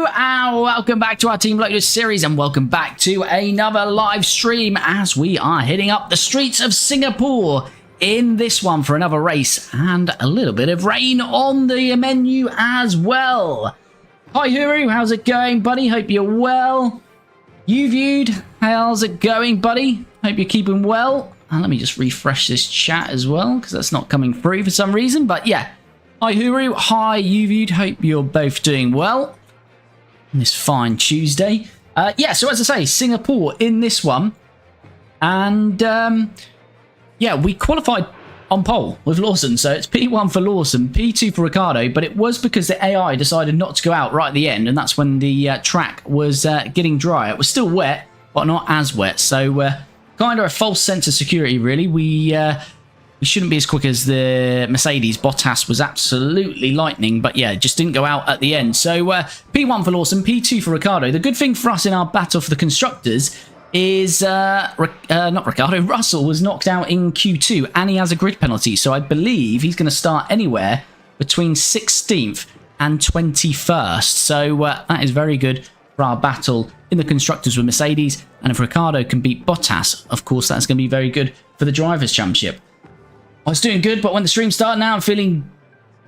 and welcome back to our Team Lotus series, and welcome back to another live stream as we are hitting up the streets of Singapore in this one for another race and a little bit of rain on the menu as well. Hi Huru, how's it going, buddy? Hope you're well. You viewed, how's it going, buddy? Hope you're keeping well. And let me just refresh this chat as well because that's not coming through for some reason, but yeah. Hi Huru, hi you viewed, hope you're both doing well on this fine Tuesday. Yeah, so as I say, Singapore in this one. And yeah, we qualified on pole with Lawson. So it's P1 for Lawson, P2 for Ricciardo, but it was because the AI decided not to go out right at the end, and that's when the track was getting dry. It was still wet, but not as wet. So kind of a false sense of security, really. We shouldn't be as quick as the Mercedes. Bottas was absolutely lightning, but yeah, just didn't go out at the end. So P1 for Lawson, P2 for Ricciardo. The good thing for us in our battle for the Constructors is not Ricciardo, Russell was knocked out in Q2 and he has a grid penalty. So I believe he's going to start anywhere between 16th and 21st. So that is very good for our battle in the Constructors with Mercedes. And if Ricciardo can beat Bottas, of course, that's going to be very good for the Drivers' Championship. I was doing good, but when the stream started now, I'm feeling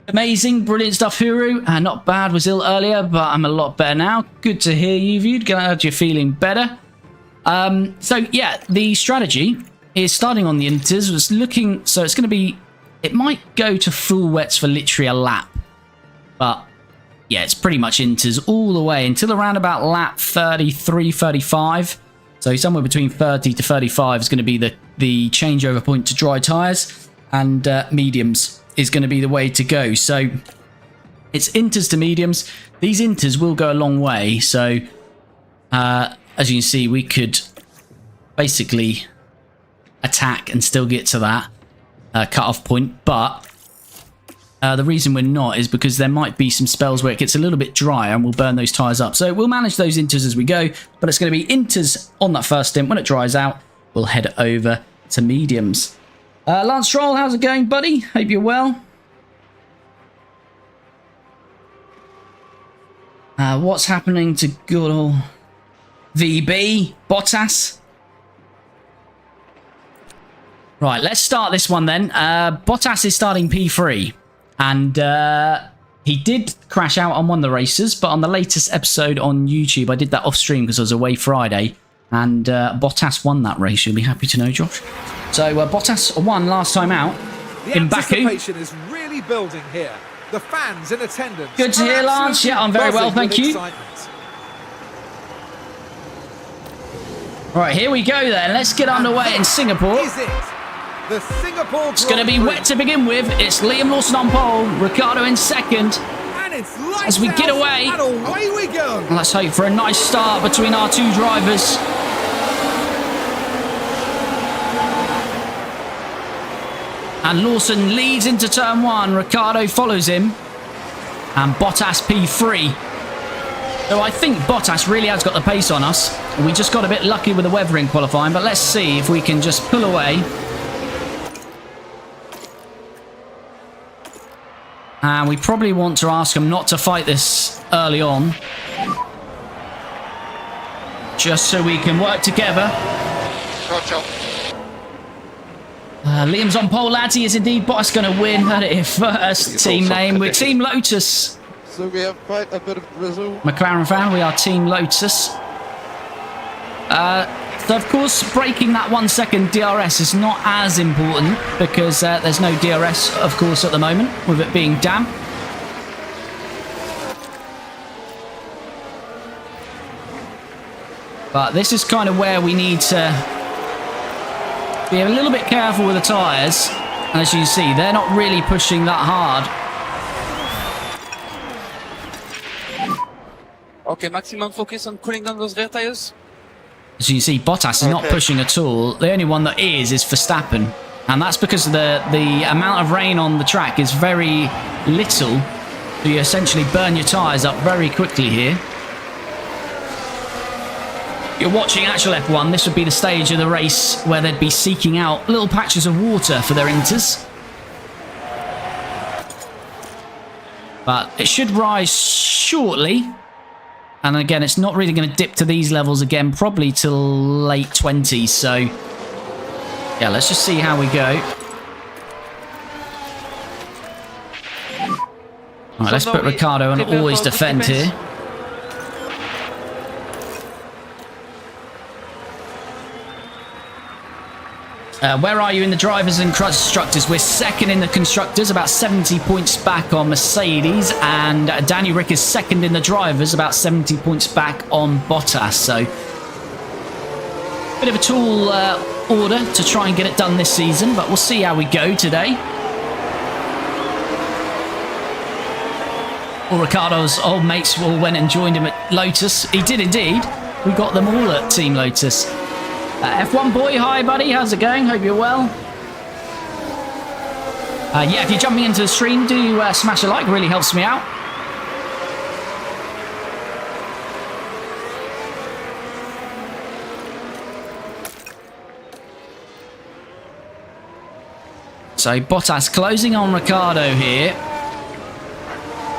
amazing. Brilliant stuff, Huru. Not bad, was ill earlier, but I'm a lot better now. Good to hear you viewed. Glad you're feeling better. So, yeah, the strategy is starting on the inters. Was looking, so it's going to be, it might go to full wets for literally a lap. But, yeah, it's pretty much inters all the way until around about lap 33, 35. So somewhere between 30 to 35 is going to be the changeover point to dry tyres. And mediums is going to be the way to go. So it's inters to mediums. These inters will go a long way. So as you can see, we could basically attack and still get to that cut-off point. But the reason we're not is because there might be some spells where it gets a little bit drier and we'll burn those tyres up. So we'll manage those inters as we go. But it's going to be inters on that first stint. When it dries out, we'll head over to mediums. Lance Stroll, how's it going, buddy? Hope you're well. What's happening to good old VB? Bottas? Right, let's start this one then. Bottas is starting P3. And he did crash out on one of the races, but on the latest episode on YouTube, I did that off stream because I was away Friday. And Bottas won that race, you'll be happy to know, Josh. So Bottas won last time out in Baku. The anticipation is really building here. The fans in attendance. Good to hear, Lance. Yeah, I'm very well, thank you. Right, here we go then. Let's get underway in Singapore. Is it the Singapore It's going to be wet to begin with. It's Liam Lawson on pole, Ricciardo in second. And it's as we get away. And away we go. Let's hope for a nice start between our two drivers. And Lawson leads into turn one. Ricciardo follows him. And Bottas P3. So I think Bottas really has got the pace on us. We just got a bit lucky with the weather in qualifying. But let's see if we can just pull away. And we probably want to ask him not to fight this early on. Just so we can work together. Gotcha. Liam's on pole, lads. He is indeed. Bottas going to win. Heard it here first. Team name. We're Team Lotus. So we have quite a bit of drizzle. McLaren fan. We are Team Lotus. So of course, breaking that 1 second DRS is not as important because there's no DRS, of course, at the moment with it being damp. But this is kind of where we need to be a little bit careful with the tyres. And as you see, they're not really pushing that hard. Okay, maximum focus on cooling down those rear tyres. As you can see, Bottas is not pushing at all. The only one that is Verstappen. And that's because the amount of rain on the track is very little. So you essentially burn your tyres up very quickly here. You're watching actual F1, this would be the stage of the race where they'd be seeking out little patches of water for their inters. But it should rise shortly. And again, it's not really going to dip to these levels again, probably till late 20s. So, yeah, let's just see how we go. All right, let's put Ricciardo on always defend here. Where are you in the drivers and constructors? We're second in the constructors, about 70 points back on Mercedes, and Danny Rick is second in the drivers, about 70 points back on Bottas. So, bit of a tall order to try and get it done this season, but we'll see how we go today. All Ricciardo's old mates all went and joined him at Lotus. He did indeed. We got them all at Team Lotus. F1 boy, hi buddy, how's it going? Hope you're well. Yeah, if you're jumping into the stream, do smash a like, really helps me out. So Bottas closing on Ricciardo here.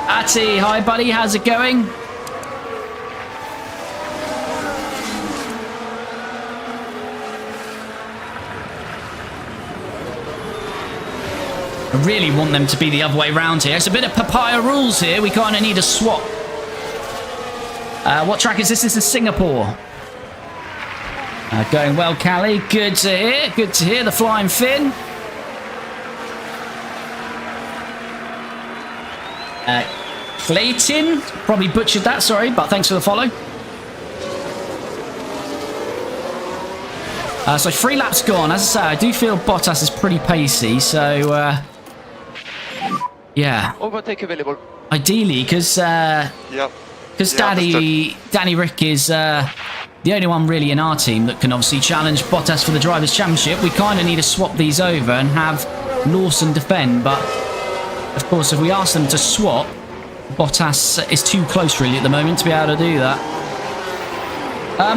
Ati, hi buddy, how's it going? I really want them to be the other way around here. It's a bit of papaya rules here. We kind of need a swap. What track is this? This is Singapore. Going well, Callie. Good to hear. Good to hear. The flying fin. Clayton. Probably butchered that, sorry, but thanks for the follow. So 3 laps gone. As I say, I do feel Bottas is pretty pacey, so... yeah. Overtake available. Ideally, because Danny Rick is the only one really in our team that can obviously challenge Bottas for the Drivers' Championship. We kind of need to swap these over and have Lawson defend, but of course, if we ask them to swap, Bottas is too close really at the moment to be able to do that.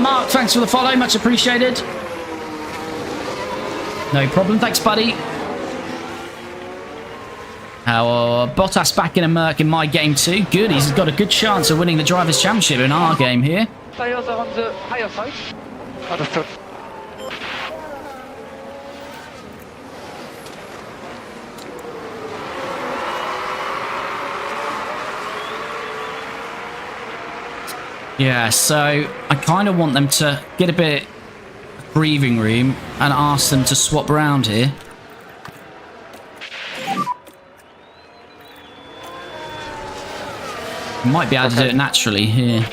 Mark, thanks for the follow, much appreciated. No problem, thanks buddy. Bottas back in a Merc in my game too. Good, he's got a good chance of winning the Drivers' Championship in our game here. Tires are on the higher side. Understood. Yeah, so I kind of want them to get a bit of breathing room and ask them to swap around here. Might be able to do it naturally here.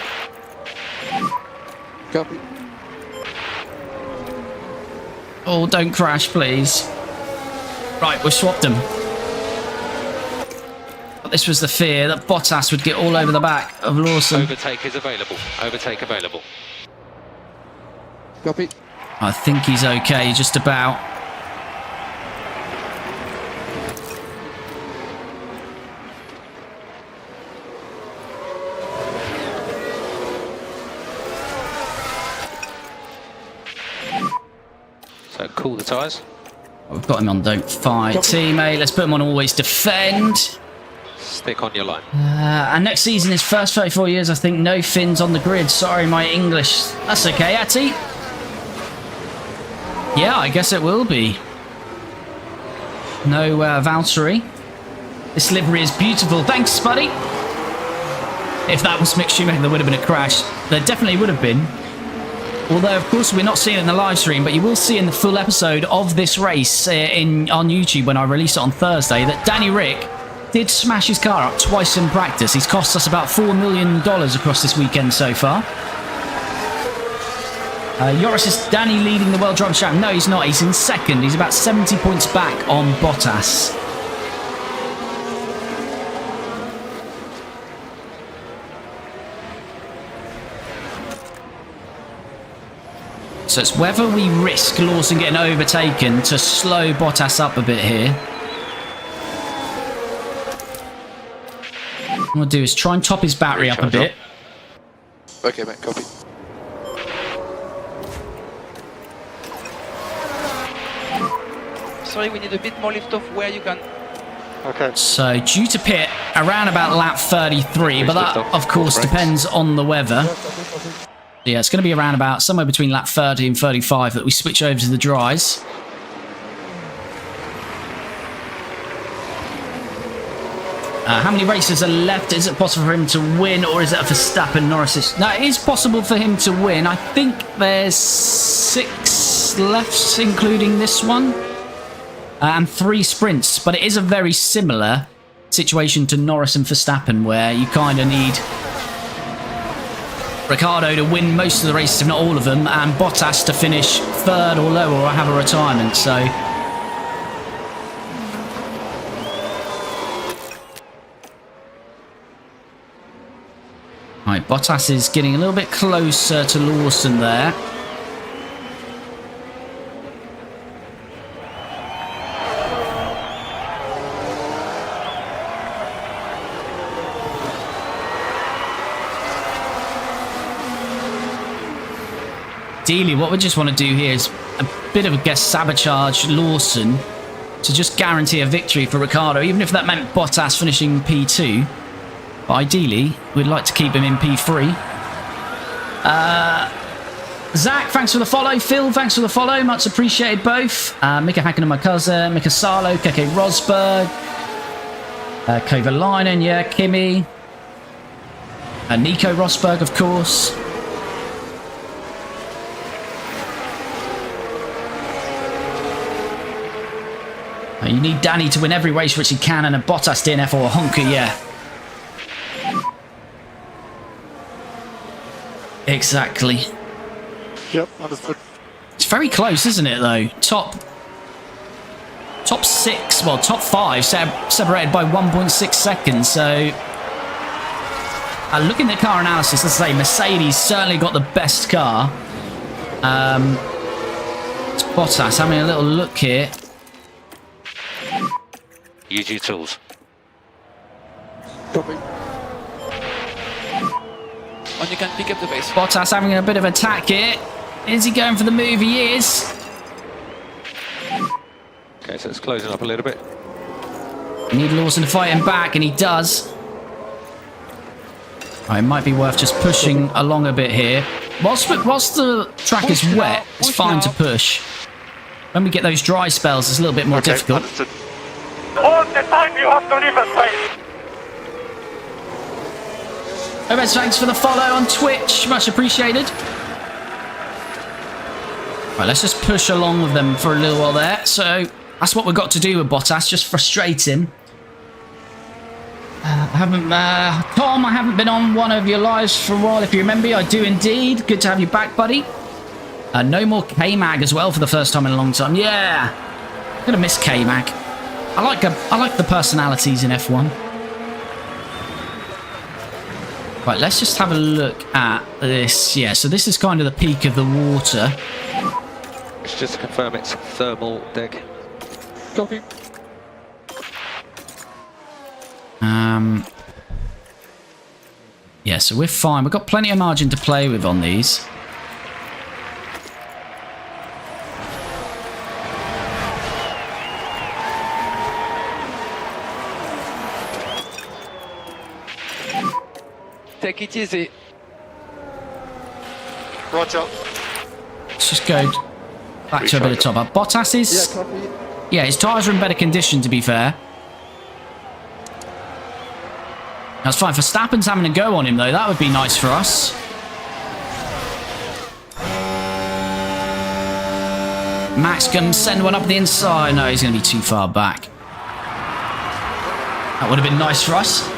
Copy. Oh, don't crash, please. Right, we've swapped them. But this was the fear that Bottas would get all over the back of Lawson. Overtake is available. Overtake available. Copy. I think he's okay, just about. So cool the tyres. We've got him on don't fight. Teammate, let's put him on always defend. Stick on your line. And next season is first 34 years, I think. No fins on the grid. Sorry, my English. That's okay, Atty. Yeah, I guess it will be. No Valtteri. This livery is beautiful. Thanks, buddy. If that was Mick Schumacher, there would have been a crash. There definitely would have been. Although, of course, we're not seeing it in the live stream, but you will see in the full episode of this race on YouTube when I release it on Thursday that Danny Rick did smash his car up twice in practice. He's cost us about $4 million across this weekend so far. Joris is Danny leading the World Drivers' Championship. No, he's not. He's in second. He's about 70 points back on Bottas. So it's whether we risk Lawson getting overtaken to slow Bottas up a bit here. What I'm going to do is try and top his battery up a bit. Okay, mate, copy. Sorry, we need a bit more lift off where you can Okay. So due to pit around about lap 33, but that of course depends on the weather. Yeah, it's going to be around about somewhere between lap 30 and 35 that we switch over to the dries. How many races are left? Is it possible for him to win, or is it a Verstappen Norris? No, it is possible for him to win. I think there's 6 left, including this one, and 3 sprints. But it is a very similar situation to Norris and Verstappen, where you kind of need Ricciardo to win most of the races, if not all of them, and Bottas to finish 3rd or lower or have a retirement. So. Right, Bottas is getting a little bit closer to Lawson there. Ideally, what we just want to do here is a bit of a sabotage Lawson to just guarantee a victory for Ricciardo, even if that meant Bottas finishing P2. But ideally, we'd like to keep him in P3. Zach, thanks for the follow. Phil, thanks for the follow. Much appreciated both. Mika Hakkinen, my cousin. Mika Salo, Keke Rosberg. Kovalainen, yeah. Kimi. Nico Rosberg, of course. You need Danny to win every race which he can, and a Bottas DNF or a honker, yeah. Exactly. Yep, understood. It's very close, isn't it, though? Top 6, well, top 5 separated by 1.6 seconds. So, looking at car analysis, let's say Mercedes certainly got the best car. It's Bottas having a little look here. Use your tools. Copy. And you can pick up the pace. Bottas having a bit of attack here. Is he going for the move? He is. Okay, so it's closing up a little bit. Need Lawson to fight him back, and he does. It might be worth just pushing along a bit here. Whilst the track is wet, it's fine to push. When we get those dry spells, it's a little bit more difficult. Understood. All the time you have to leave a space. Obed, thanks for the follow on Twitch. Much appreciated. Right, let's just push along with them for a little while there. So that's what we've got to do with Bottas, just frustrate him. Tom, I haven't been on one of your lives for a while. If you remember, I do indeed. Good to have you back, buddy. No more K-Mag as well for the first time in a long time. Yeah, I'm gonna miss K-Mag. I like the personalities in F1. Right, let's just have a look at this. Yeah, so this is kind of the peak of the water. It's just to confirm it's thermal deck. Copy. Yeah, so we're fine. We've got plenty of margin to play with on these. Take it easy. Roger. Let's just go back to a bit of top up. Bottas is... copy. Yeah, his tyres are in better condition, to be fair. That's fine. Verstappen's having a go on him, though. That would be nice for us. Max can send one up the inside. No, he's going to be too far back. That would have been nice for us.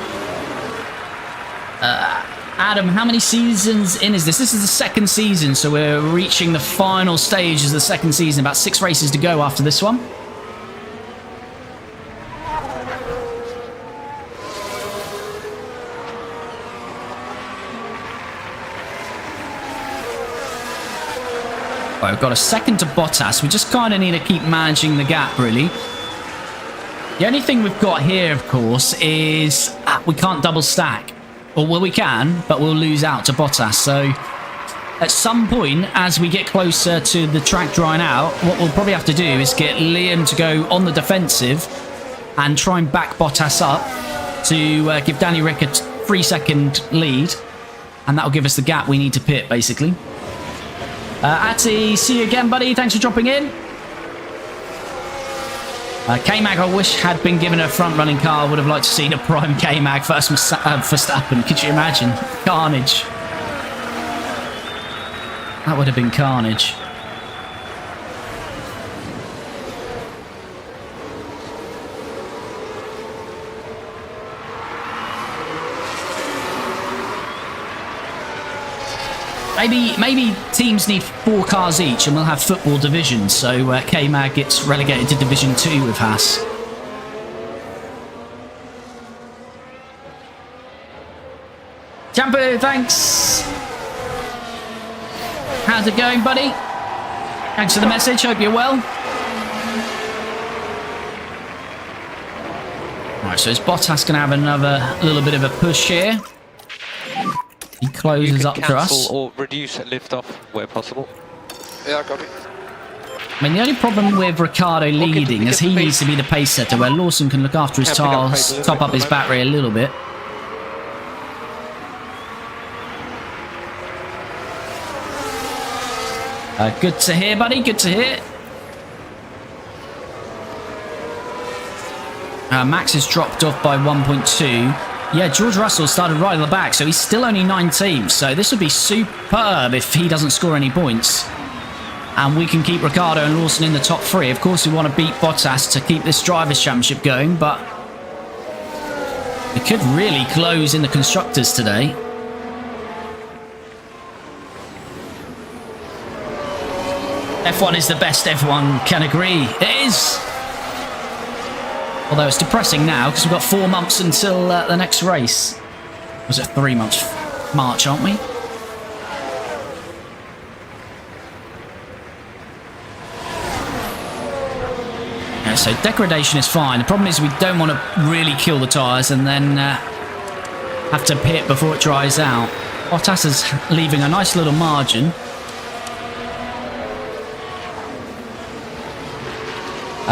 Adam, how many seasons in is this? This is the second season, so we're reaching the final stage of the second season. About 6 races to go after this one. Right, we've got a second to Bottas. We just kind of need to keep managing the gap, really. The only thing we've got here, of course, is we can't double stack. Or, well, we can, but we'll lose out to Bottas. So, at some point, as we get closer to the track drying out, what we'll probably have to do is get Liam to go on the defensive and try and back Bottas up to give Danny Rick a 3-second lead. And that'll give us the gap we need to pit, basically. Atty, see you again, buddy. Thanks for dropping in. K-Mag, I wish had been given a front-running car. Would have liked to seen a prime K-Mag first Verstappen. Could you imagine? Carnage. That would have been carnage. Maybe teams need 4 cars each and we'll have football divisions, so K-Mag gets relegated to Division 2 with Haas. Champo, thanks! How's it going, buddy? Thanks for the message, hope you're well. Alright, so is Bottas going to have another little bit of a push here? He closes up to us. Or reduce lift off where possible. Yeah, copy. I mean, the only problem with Ricciardo leading is he needs to be the pace setter, where Lawson can look after his tyres, top up his battery a little bit. Good to hear, buddy. Good to hear. Max has dropped off by 1.2. Yeah, George Russell started right at the back, so he's still only 19th. So this would be superb if he doesn't score any points. And we can keep Ricciardo and Lawson in the top 3. Of course, we want to beat Bottas to keep this Drivers' Championship going, but we could really close in the Constructors today. F1 is the best, everyone can agree. It is! Although it's depressing now, because we've got 4 months until the next race. Was it 3 months? March, aren't we? Yeah, so degradation is fine. The problem is we don't want to really kill the tyres and then have to pit before it dries out. Bottas is leaving a nice little margin.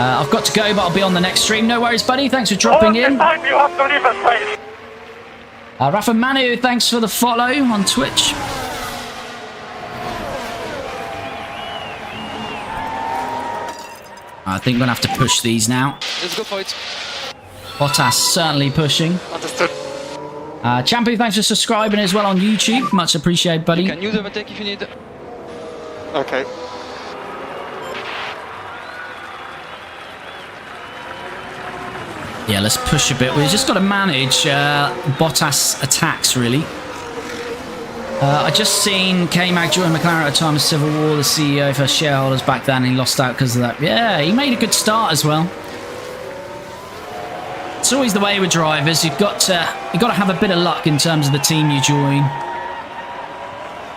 I've got to go, but I'll be on the next stream. No worries, buddy. Thanks for dropping in. All the time you have to leave a space. Rafa Manu, thanks for the follow on Twitch. I think we're going to have to push these now. Let's go for it. Bottas certainly pushing. Understood. Champu, thanks for subscribing as well on YouTube. Much appreciated, buddy. You can use overtake if you need. Okay. Yeah, let's push a bit. We've just got to manage Bottas attacks, really. I just seen K-Mag join McLaren at a time of civil war. The CEO for shareholders back then, he lost out because of that. Yeah, he made a good start as well. It's always the way with drivers. You've got to have a bit of luck in terms of the team you join.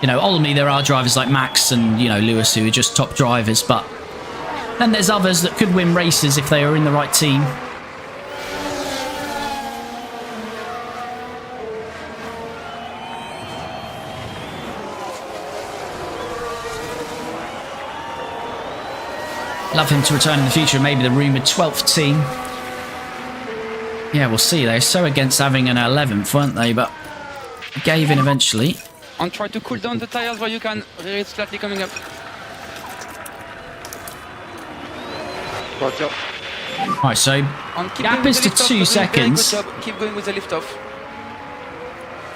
You know, ultimately there are drivers like Max and Lewis who are just top drivers, but then there's others that could win races if they are in the right team. Love him to return in the future, maybe the rumoured 12th team. Yeah, we'll see. They're so against having an 11th, weren't they? But gave in eventually. And try to cool down the tyres where you can. It's slightly coming up. Roger. Right, so gap is to 2 seconds. Good job. Keep going with the lift off.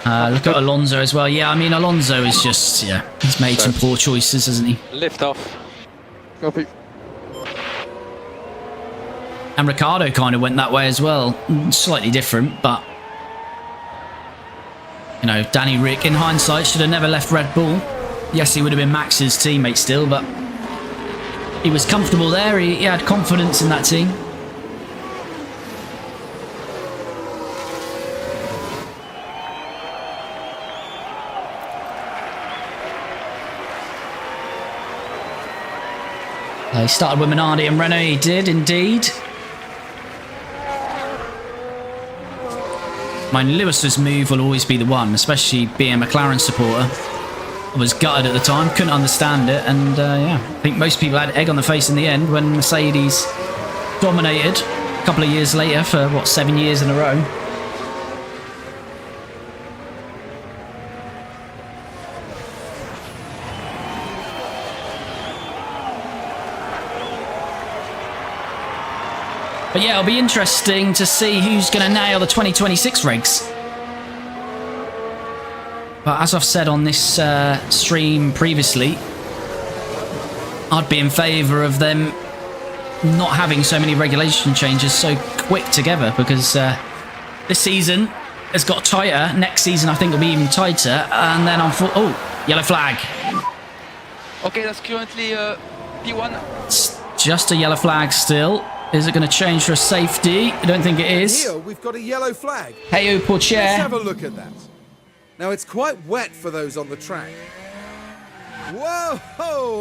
Look at Alonso as well. Yeah, I mean, Alonso is just, he's made some poor choices, hasn't he? Lift off. Copy. And Ricciardo kind of went that way as well. Slightly different, but Danny Rick, in hindsight, should have never left Red Bull. Yes, he would have been Max's teammate still, but he was comfortable there. He had confidence in that team. He started with Minardi and Renault. He did indeed. I mean, Lewis's move will always be the one, especially being a McLaren supporter. I was gutted at the time, couldn't understand it, and I think most people had egg on the face in the end when Mercedes dominated. a couple of years later for, what, 7 years in a row. But yeah, it'll be interesting to see who's going to nail the 2026 regs. But as I've said on this stream previously, I'd be in favour of them not having so many regulation changes so quick together, because this season has got tighter. Next season I think will be even tighter, and then oh, yellow flag. Okay, that's currently P1. It's just a yellow flag still. Is it going to change for a safety? I don't think it is. Here we've got a yellow flag. Hey, poor Let's chair. have a look at that. Now it's quite wet for those on the track. Whoa!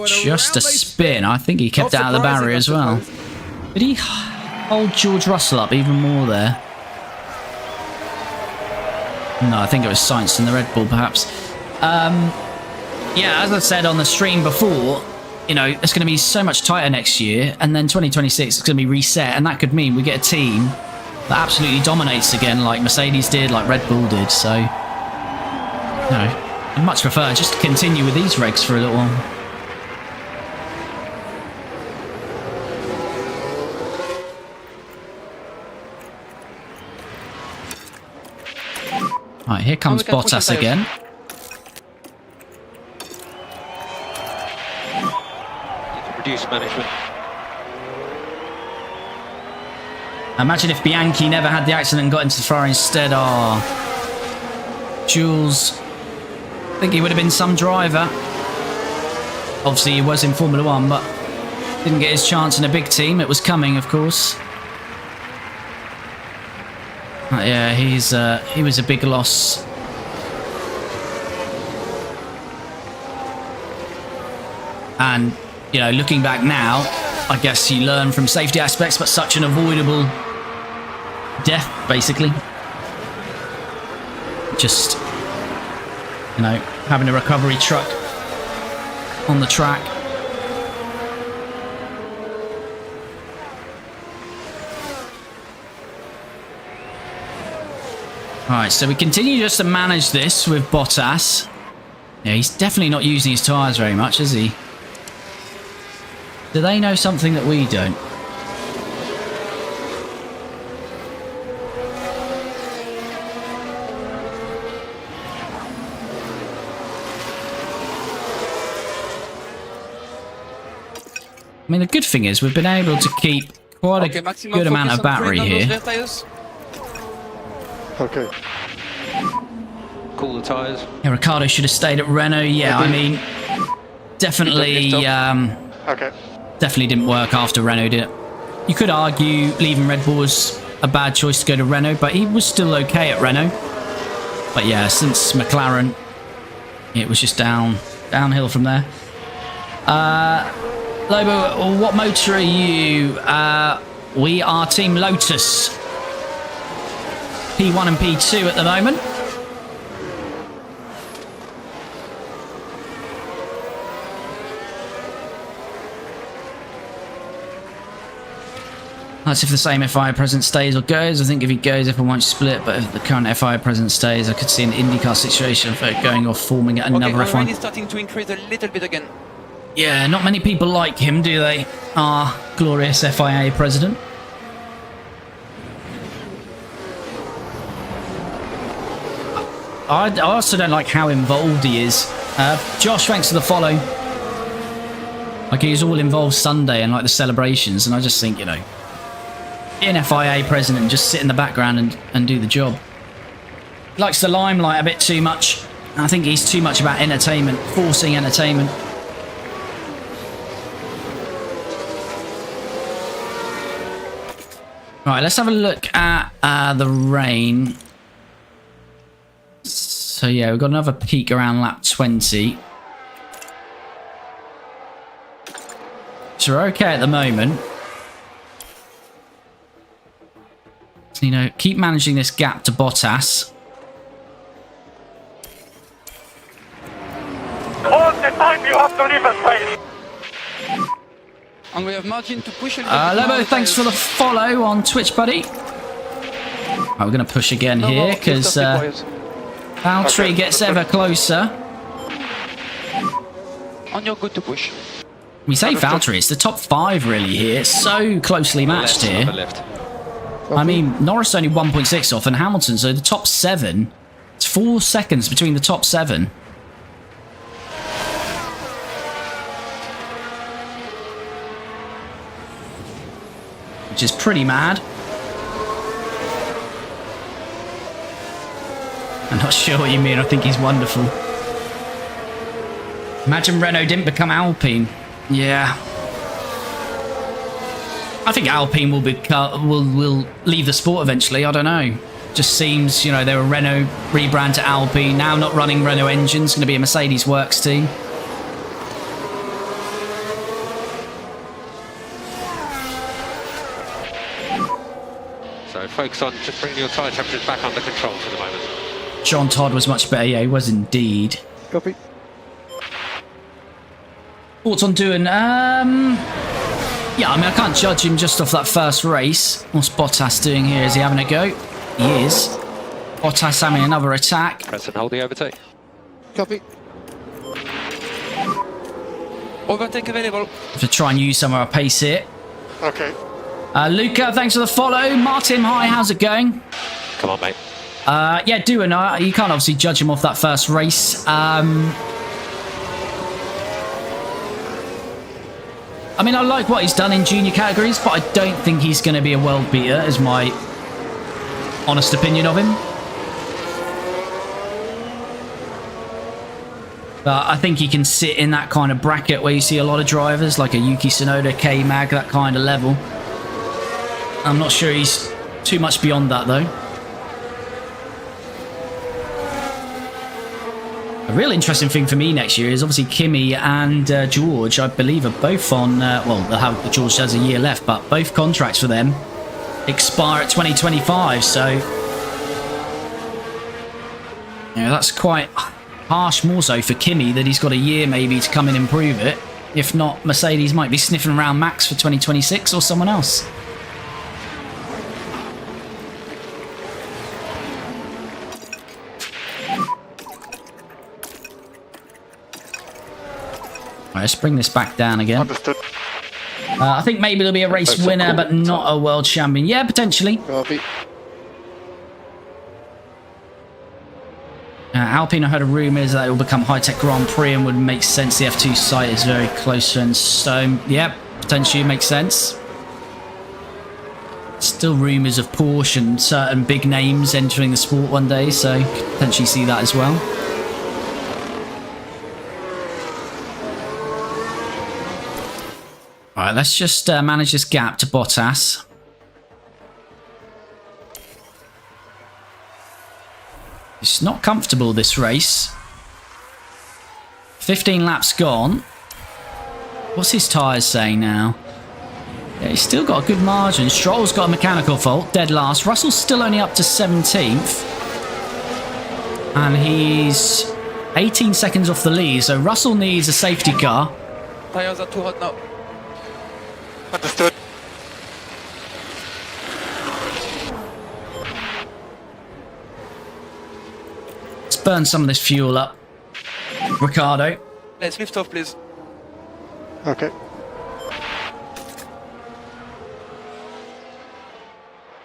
And Just a around they spin. I think he kept Not out of the surprising, barrier I as well. suppose. Did he hold George Russell up even more there? No, I think it was Sainz in the Red Bull, perhaps. Yeah, as I said on the stream before, you know, it's going to be so much tighter next year, and then 2026 is going to be reset, and that could mean we get a team that absolutely dominates again, like Mercedes did, like Red Bull did. So, you know, I'd much prefer just to continue with these regs for a little while. Right, here comes Bottas again. Reduce management. Imagine if Bianchi never had the accident and got into the Ferrari instead. Oh, Jules. I think he would have been some driver. Obviously, he was in Formula 1, but didn't get his chance in a big team. It was coming, of course. Yeah, he was a big loss. And, you know, looking back now, I guess you learn from safety aspects, but such an avoidable death, basically. Just, you know, having a recovery truck on the track. Alright, so we continue just to manage this with Bottas. Yeah, he's definitely not using his tyres very much, is he? Do they know something that we don't? I mean, the good thing is we've been able to keep quite a good amount of battery here. Okay. Cool the tyres. Yeah, Ricciardo should have stayed at Renault. Yeah, I mean, definitely, Okay. definitely didn't work after Renault did it. You could argue leaving Red Bull was a bad choice to go to Renault, but he was still okay at Renault. But yeah, since McLaren, it was just downhill from there. Lobo, what motor are you? We are Team Lotus. P1 and P2 at the moment. That's if the same FIA president stays or goes. I think if he goes, everyone won't split. But if the current FIA president stays, I could see an IndyCar situation for it going off, forming another Okay, F1. is starting to increase a little bit again. Yeah, not many people like him, do they? Our glorious FIA president. I also don't like how involved he is. Josh, thanks for the follow. Like, he was all involved Sunday and like the celebrations, and I just think, you know, be an FIA president, just sit in the background and do the job. He likes the limelight a bit too much. I think he's too much about entertainment, forcing entertainment. Right, let's have a look at the rain. So yeah, we've got another peak around lap 20. So we're okay at the moment. So, you know, keep managing this gap to Bottas. All the time you have to leave a space. And we have margin to push a little bit more Lobo, the thanks for tires. the follow on Twitch, buddy. Right, we're going to push again No here more, because lift off the wires. Valtteri Okay. gets ever closer. And you're good to push. We say Valtteri, it's the top 5 really here. It's so closely matched Left, here. upper left. I mean, Norris only 1.6 off and Hamilton, so the top 7. It's 4 seconds between the top 7. Which is pretty mad. I'm not sure what you mean. I think he's wonderful. Imagine Renault didn't become Alpine. Yeah. I think Alpine will leave the sport eventually. I don't know. Just seems, you know, they were Renault, rebrand to Alpine. Now not running Renault engines. Going to be a Mercedes works team. So focus on just bringing your tyre temperatures back under control for the moment. John Todd was much better. Yeah, he was indeed. Copy. Thoughts on doing? Yeah, I mean, I can't judge him just off that first race. What's Bottas doing here? Is he having a go? He is. Bottas having another attack. Press and hold the overtake. Copy. Overtake available. To try and use some of our pace here. Okay. Luca, thanks for the follow. Martin, hi, how's it going? Come on, mate. Yeah, doing. You can't obviously judge him off that first race. I mean, I like what he's done in junior categories, but I don't think he's going to be a world beater, is my honest opinion of him. But I think he can sit in that kind of bracket where you see a lot of drivers, like a Yuki Tsunoda, K-Mag, that kind of level. I'm not sure he's too much beyond that, though. A real interesting thing for me next year is obviously Kimi and George, I believe, are both on, well, George has a year left, but both contracts for them expire at 2025, so yeah, that's quite harsh, more so for Kimi, that he's got a year maybe to come and improve it. If not, Mercedes might be sniffing around Max for 2026 or someone else. Right, let's bring this back down again. Understood. I think maybe there'll be a race winner, but not a world champion. Yeah, potentially. Copy. Alpine, I heard a rumour that it will become high-tech Grand Prix and would make sense. The F2 site is very close, and so, yeah, potentially makes sense. Still rumours of Porsche and certain big names entering the sport one day, so could potentially see that as well. Alright, let's just manage this gap to Bottas. It's not comfortable, this race. 15 laps gone. What's his tyres saying now? Yeah, he's still got a good margin. Stroll's got a mechanical fault, dead last. Russell's still only up to 17th. And he's 18 seconds off the lead, so Russell needs a safety car. Tires are too hot now. Understood. Let's burn some of this fuel up. Ricciardo. Let's lift off, please. Okay.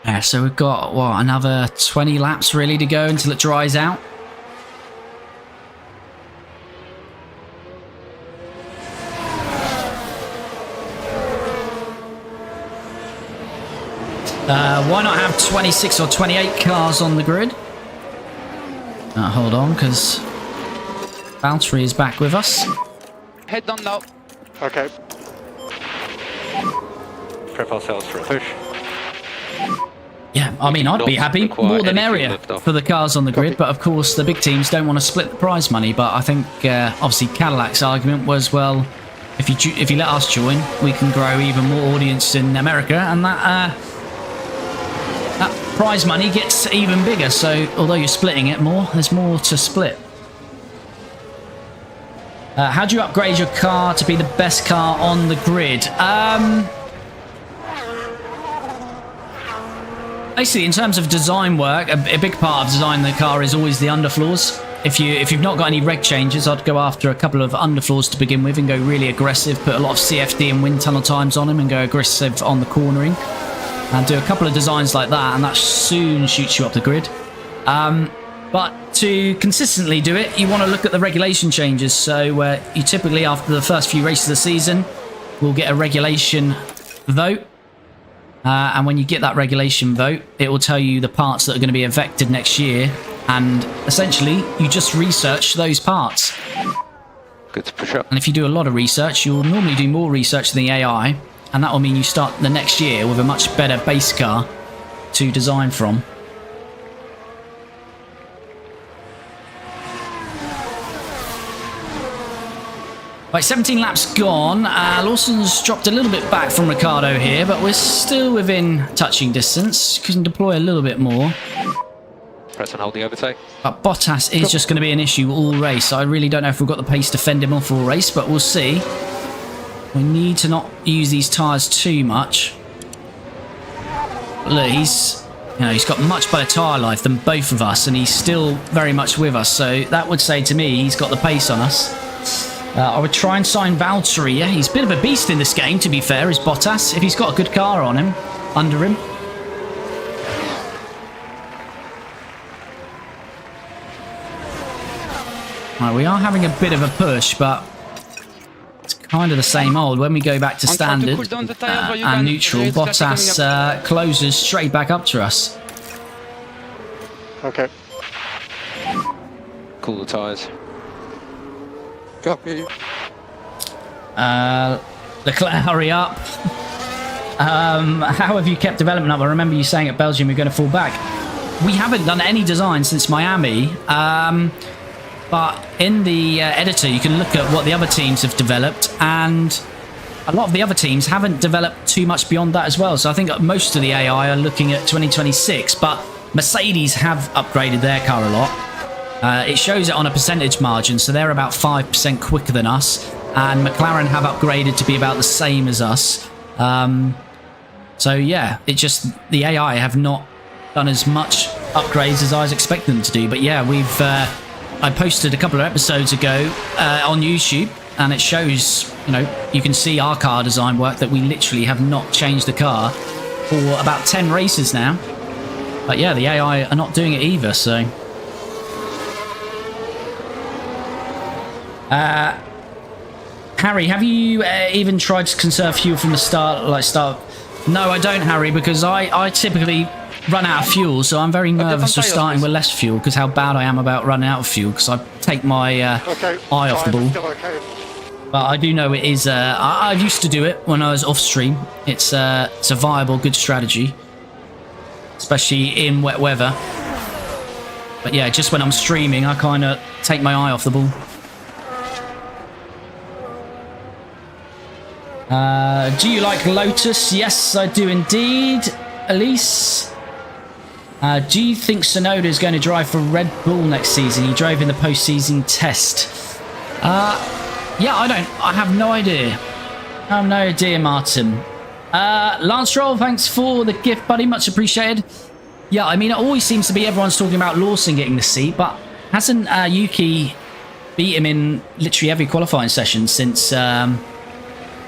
Yeah, so we've got, what, another 20 laps really to go until it dries out. Why not have 26 or 28 cars on the grid? Hold on, because Valtteri is back with us. Head down now. Okay. Prep ourselves for a push. Yeah, I mean, I'd be happy. More the merrier for the cars on the grid. But of course, the big teams don't want to split the prize money. But I think, obviously, Cadillac's argument was, well, if you let us join, we can grow even more audience in America, and that prize money gets even bigger. So although you're splitting it more, there's more to split. How do you upgrade your car to be the best car on the grid? Basically, in terms of design work, a big part of designing the car is always the underfloors. If you've not got any reg changes, I'd go after a couple of underfloors to begin with and go really aggressive. Put a lot of CFD and wind tunnel times on them and go aggressive on the cornering. And do a couple of designs like that, and that soon shoots you up the grid. But to consistently do it, you want to look at the regulation changes. So you typically, after the first few races of the season, will get a regulation vote. And when you get that regulation vote, it will tell you the parts that are going to be affected next year. And essentially, you just research those parts. Good to push up. And if you do a lot of research, you'll normally do more research than the AI. And that will mean you start the next year with a much better base car to design from. Right, 17 laps gone. Lawson's dropped a little bit back from Ricciardo here, but we're still within touching distance. Can deploy a little bit more. Press and hold the overtake. But Bottas is just going to be an issue all race. I really don't know if we've got the pace to fend him off all race, but we'll see. We need to not use these tyres too much. Look, he's got much better tyre life than both of us, and he's still very much with us. So that would say to me he's got the pace on us. I would try and sign Valtteri. Yeah, he's a bit of a beast in this game, to be fair, is Bottas. If he's got a good car on him, under him. Right, we are having a bit of a push, but it's kind of the same old. When we go back to standard and neutral, Bottas closes straight back up to us. Okay. Cool the tyres. Copy. Leclerc, hurry up. How have you kept development up? I remember you saying at Belgium you're going to fall back. We haven't done any design since Miami. But in the editor, you can look at what the other teams have developed, and a lot of the other teams haven't developed too much beyond that as well. So I think most of the AI are looking at 2026, but Mercedes have upgraded their car a lot. It shows it on a percentage margin, so they're about 5% quicker than us, and McLaren have upgraded to be about the same as us. So yeah, the AI have not done as much upgrades as I was expecting them to do. But yeah, I posted a couple of episodes ago on YouTube, and it shows, you can see our car design work, that we literally have not changed the car for about 10 races now. But yeah, the AI are not doing it either, so. Harry, have you even tried to conserve fuel from the start? No, I don't, Harry, because I typically run out of fuel, so I'm very nervous of starting with less fuel, because how bad I am about running out of fuel, because I take my eye off the ball. Okay. But I do know it is, I used to do it when I was off stream. It's a viable, good strategy, especially in wet weather. But yeah, just when I'm streaming, I kind of take my eye off the ball. Do you like Lotus? Yes, I do indeed. Elise? Do you think Tsunoda is going to drive for Red Bull next season? He drove in the post-season test. Yeah, I have no idea. I have no idea, Martin. Lance Roll, thanks for the gift, buddy. Much appreciated. Yeah, I mean, it always seems to be everyone's talking about Lawson getting the seat, but hasn't Yuki beat him in literally every qualifying session since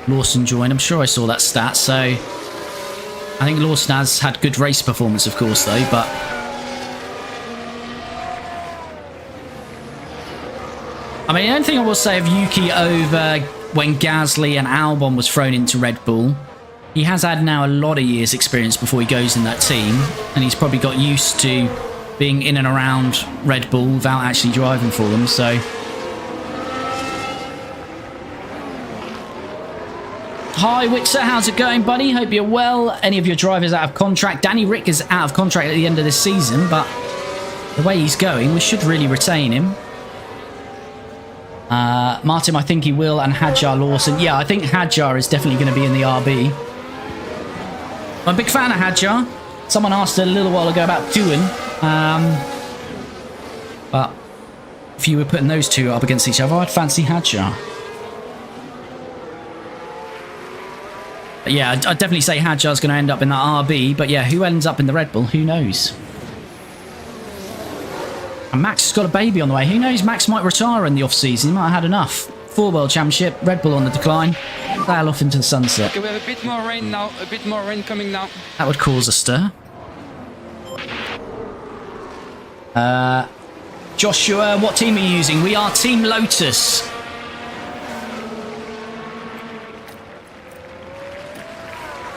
Lawson joined? I'm sure I saw that stat, so I think Lawson has had good race performance, of course, though, but I mean, the only thing I will say of Yuki over when Gasly and Albon was thrown into Red Bull, he has had now a lot of years experience before he goes in that team, and he's probably got used to being in and around Red Bull without actually driving for them, so. Hi Wixer, how's it going, buddy? Hope you're well. Any of your drivers out of contract? Danny Rick is out of contract at the end of this season, but the way he's going, we should really retain him. Martin, I think he will, and Hadjar Lawson. Yeah, I think Hadjar is definitely going to be in the RB. I'm a big fan of Hadjar. Someone asked a little while ago about Doohan. But if you were putting those two up against each other, I'd fancy Hadjar. But yeah, I'd definitely say Hadjar's going to end up in that RB, but yeah, who ends up in the Red Bull? Who knows? And Max has got a baby on the way. Who knows? Max might retire in the off-season. He might have had enough. 4 World Championship, Red Bull on the decline. Sail off into the sunset. Okay, we have a bit more rain now. A bit more rain coming now. That would cause a stir. Joshua, what team are you using? We are Team Lotus.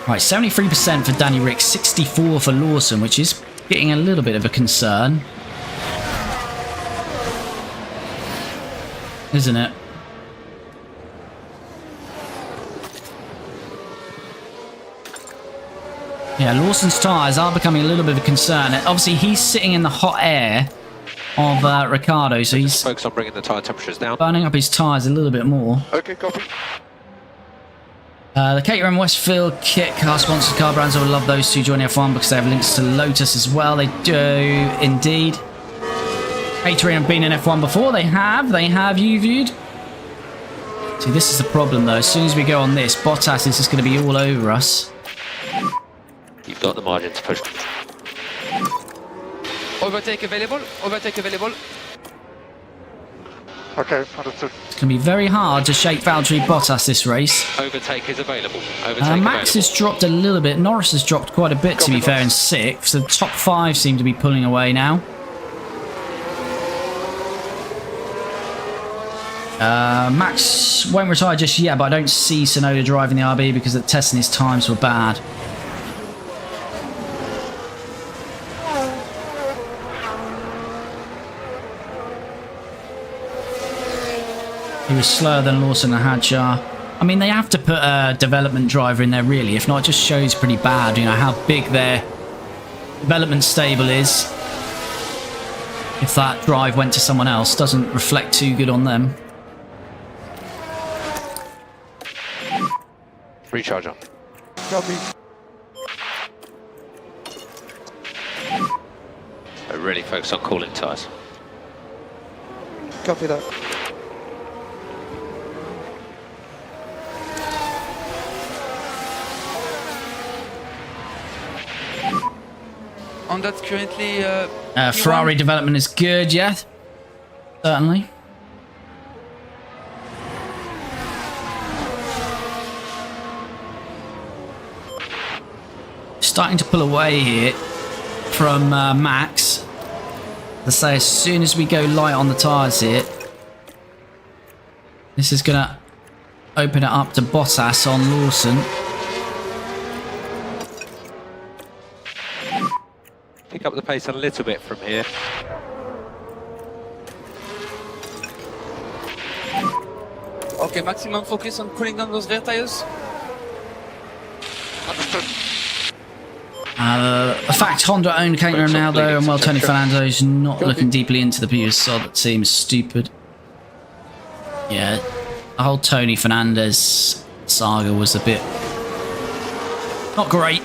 Right, 73% for Danny Rick, 64% for Lawson, which is getting a little bit of a concern. Isn't it? Yeah, Lawson's tyres are becoming a little bit of a concern. Obviously, he's sitting in the hot air of Ricciardo, so he's Focus on bringing the tyre temperatures down. burning up his tyres a little bit more. Okay, copy. The Caterham Westfield kit car sponsored car brands, I would love those to join F1 because they have links to Lotus as well. They do indeed. Caterham have been in F1 before. They have you viewed. See, this is the problem though. As soon as we go on this, Bottas is just going to be all over us. You've got the margin to push. Overtake available. Overtake available. Okay, understood. It's going to be very hard to shake Valtteri Bottas this race. Overtake is available. Overtake Max has dropped a little bit. Norris has dropped quite a bit, to be fair, in 6th. So the top 5 seem to be pulling away now. Max won't retire just yet, but I don't see Tsunoda driving the RB because the testing his times were bad. He was slower than Lawson and Hadjar. I mean, they have to put a development driver in there, really. If not, it just shows pretty bad, you know, how big their development stable is. If that drive went to someone else, doesn't reflect too good on them. Recharge on. Copy. So really focus on cooling tyres. Copy that. And that's currently Ferrari development is good, yeah. Certainly. Starting to pull away here from Max. Let's say as soon as we go light on the tyres here, this is going to open it up to Bottas on Lawson. Pick up the pace a little bit from here. okay. Maximum focus on cooling down those rear tires. Understood. The fact Honda own Caterham now though, and well, Tony Fernando's not looking deeply into the previous sod team is stupid. Yeah, the whole Tony Fernandez saga was a bit not great.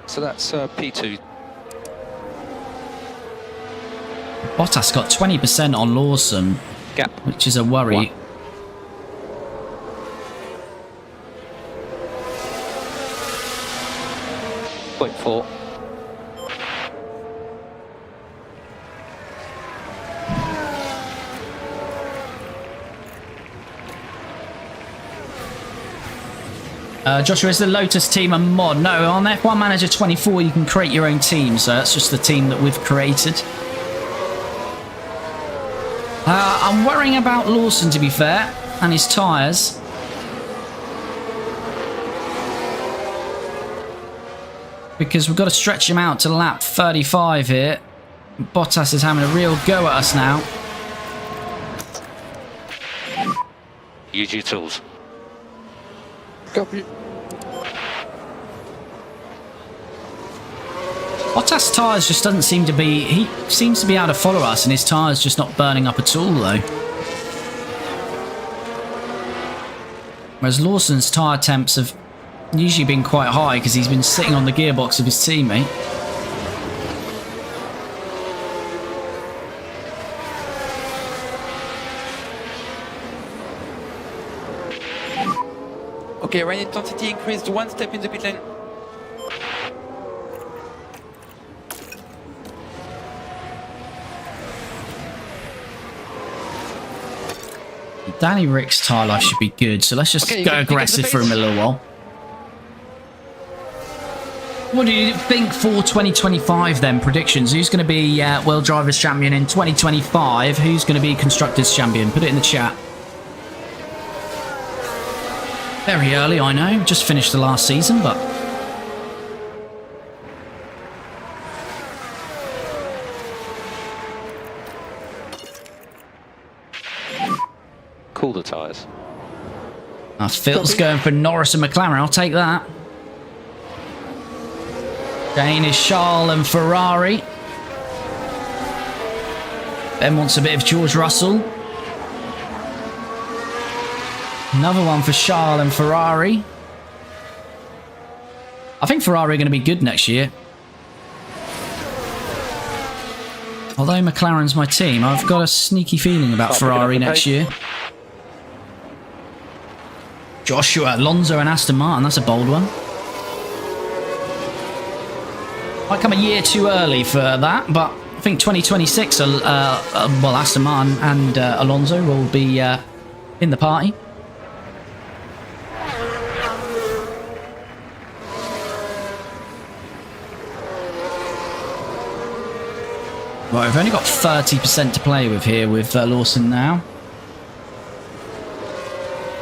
So that's P2. Bottas got 20% on Lawson, Gap. which is a worry. 0.4. Joshua, is the Lotus team a mod? No, on F1 Manager 24 you can create your own team, so that's just the team that we've created. I'm worrying about Lawson, to be fair, and his tyres. Because we've got to stretch him out to lap 35 here. Bottas is having a real go at us now. Use your tools. Copy. Bottas' tyres just doesn't seem to be... He seems to be able to follow us, and his tyres just not burning up at all, though. Whereas Lawson's tyre temps have usually been quite high because he's been sitting on the gearbox of his teammate. Okay, rain intensity increased 1 step in the pit lane. Danny Rick's tyre life should be good, so let's just Okay, you go can pick up the aggressive for him pace. a little while. What do you think for 2025 then? Predictions. Who's going to be World Drivers' Champion in 2025? Who's going to be Constructors' Champion? Put it in the chat. Very early, I know. Just finished the last season, but... Cool the tyres. Phil's going for Norris and McLaren. I'll take that. Dane is Charles and Ferrari. Ben wants a bit of George Russell. Another one for Charles and Ferrari. I think Ferrari are going to be good next year. Although McLaren's my team, I've got a sneaky feeling about Ferrari next year. Joshua, Alonso and Aston Martin, that's a bold one. Might come a year too early for that, but I think 2026, well, Aston Martin and Alonso will be in the party. Right, we've only got 30% to play with here with Lawson now.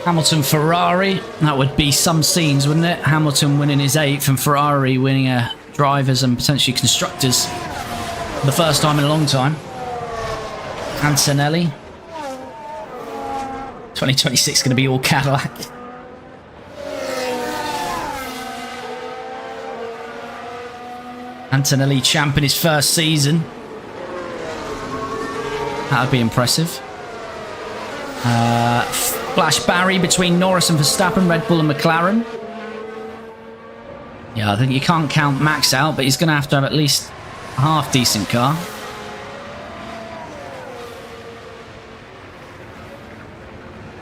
Hamilton, Ferrari. That would be some scenes, wouldn't it? Hamilton winning his 8th and Ferrari winning a drivers and potentially constructors for the first time in a long time. Antonelli. 2026 going to be all Cadillac. Antonelli champ in his first season. That would be impressive. Flash Barry between Norris and Verstappen, Red Bull and McLaren. Yeah, I think you can't count Max out, but he's going to have at least a half decent car.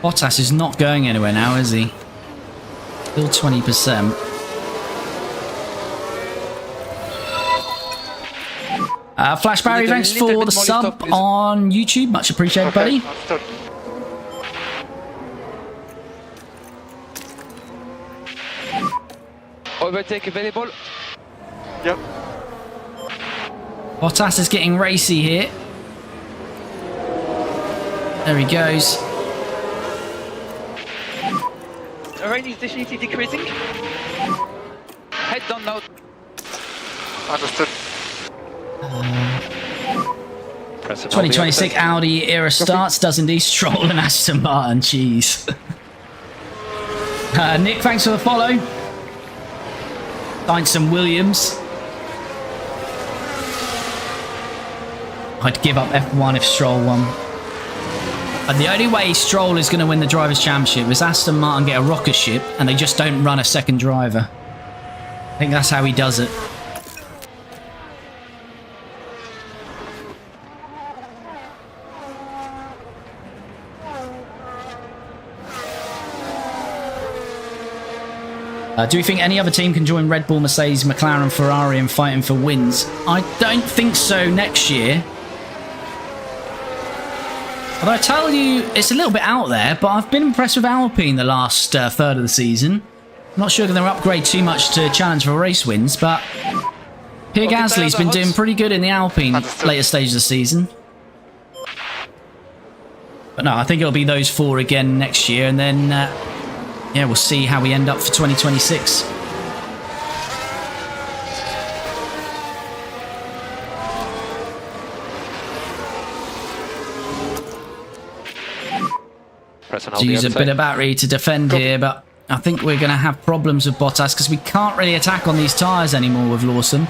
Bottas is not going anywhere now, is he? Still 20%. Flash Barry, thanks for the sub on YouTube. Much appreciated, buddy. Understood. Overtake available. Yep. Bottas is getting racy here. There he goes. Rain is definitely decreasing. Head down now. Understood. 2026 Audi era starts, doesn't he? Stroll and Aston Martin, jeez. Nick, thanks for the follow. Dyson Williams. I'd give up F1 if Stroll won. And the only way Stroll is going to win the Drivers' Championship is Aston Martin get a rocket ship and they just don't run a second driver. I think that's how he does it. Do we think any other team can join Red Bull, Mercedes, McLaren, Ferrari and fighting for wins? I don't think so next year. But I tell you, it's a little bit out there, but I've been impressed with Alpine the last third of the season. I'm not sure they're going to upgrade too much to challenge for race wins, but Pierre Gasly's been doing pretty good in the Alpine later stages of the season. But no, I think it'll be those four again next year, and then yeah, we'll see how we end up for 2026. To use a bit of battery to defend here, but I think we're going to have problems with Bottas because we can't really attack on these tyres anymore with Lawson.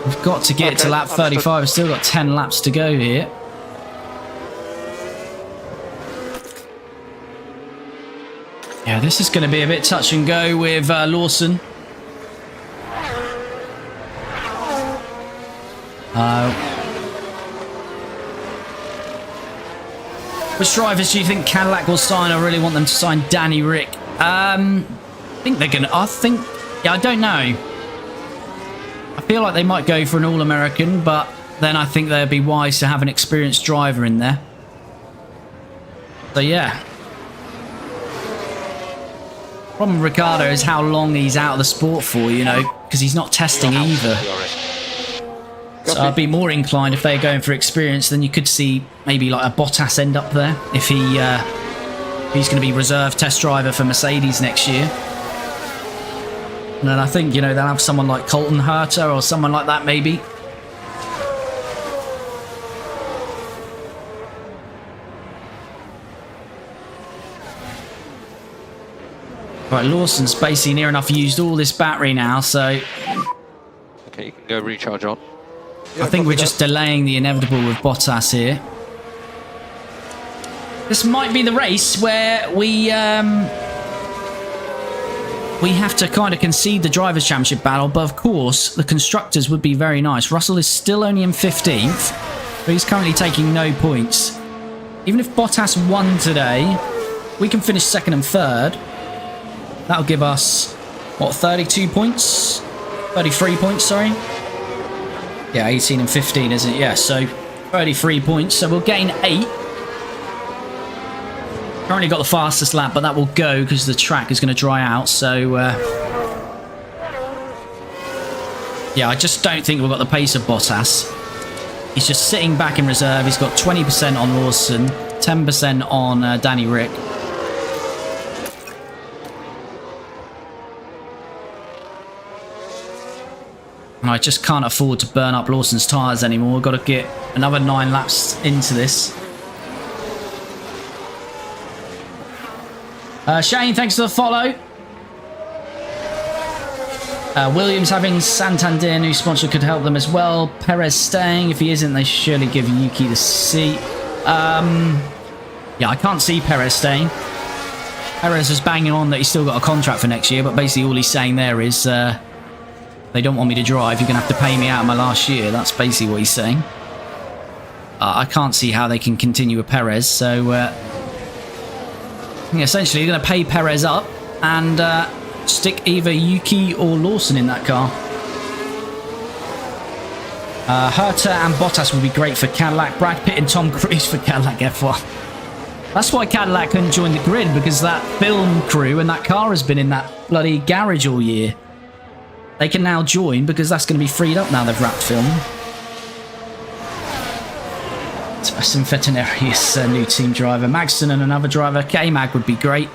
We've got to get to lap 35. We've still got 10 laps to go here. Yeah, this is going to be a bit touch and go with Lawson. Which drivers do you think Cadillac will sign? I really want them to sign Danny Rick. I think they're going to... Yeah, I don't know. I feel like they might go for an All-American, but then I think they'd be wise to have an experienced driver in there. So, yeah. Problem with Ricciardo is how long he's out of the sport for, you know, because he's not testing either. So I'd be more inclined if they're going for experience, then you could see maybe like a Bottas end up there if he's going to be reserve test driver for Mercedes next year. And then I think, you know, they'll have someone like Colton Herta or someone like that maybe. Right, Lawson's basically near enough used all this battery now, so... Okay, you can go recharge on. Yeah, I think we're just delaying the inevitable with Bottas here. This might be the race where we have to kind of concede the Drivers' Championship battle, but of course, the Constructors would be very nice. Russell is still only in 15th, but he's currently taking no points. Even if Bottas won today, we can finish 2nd and 3rd. That'll give us, what, 32 points? 33 points, sorry. Yeah, 18 and 15, isn't it? Yeah, so 33 points. So we'll gain 8. Currently got the fastest lap, but that will go because the track is going to dry out. So, yeah, I just don't think we've got the pace of Bottas. He's just sitting back in reserve. He's got 20% on Lawson, 10% on Danny Rick. And I just can't afford to burn up Lawson's tyres anymore. We've got to get another 9 laps into this. Shane, thanks for the follow. Williams having Santander, new sponsor, could help them as well. Perez staying. If he isn't, they should surely give Yuki the seat. Yeah, I can't see Perez staying. Perez is banging on that he's still got a contract for next year, but basically all he's saying there is... they don't want me to drive, you're going to have to pay me out of my last year. That's basically what he's saying. I can't see how they can continue with Perez, so... yeah, essentially, they're going to pay Perez up and stick either Yuki or Lawson in that car. Herta and Bottas would be great for Cadillac. Brad Pitt and Tom Cruise for Cadillac F1. That's why Cadillac couldn't join the grid, because that film crew and that car has been in that bloody garage all year. They can now join because that's going to be freed up now they've wrapped film. Sebastian Veterinary is a new team driver. Magston and another driver. K-Mag would be great.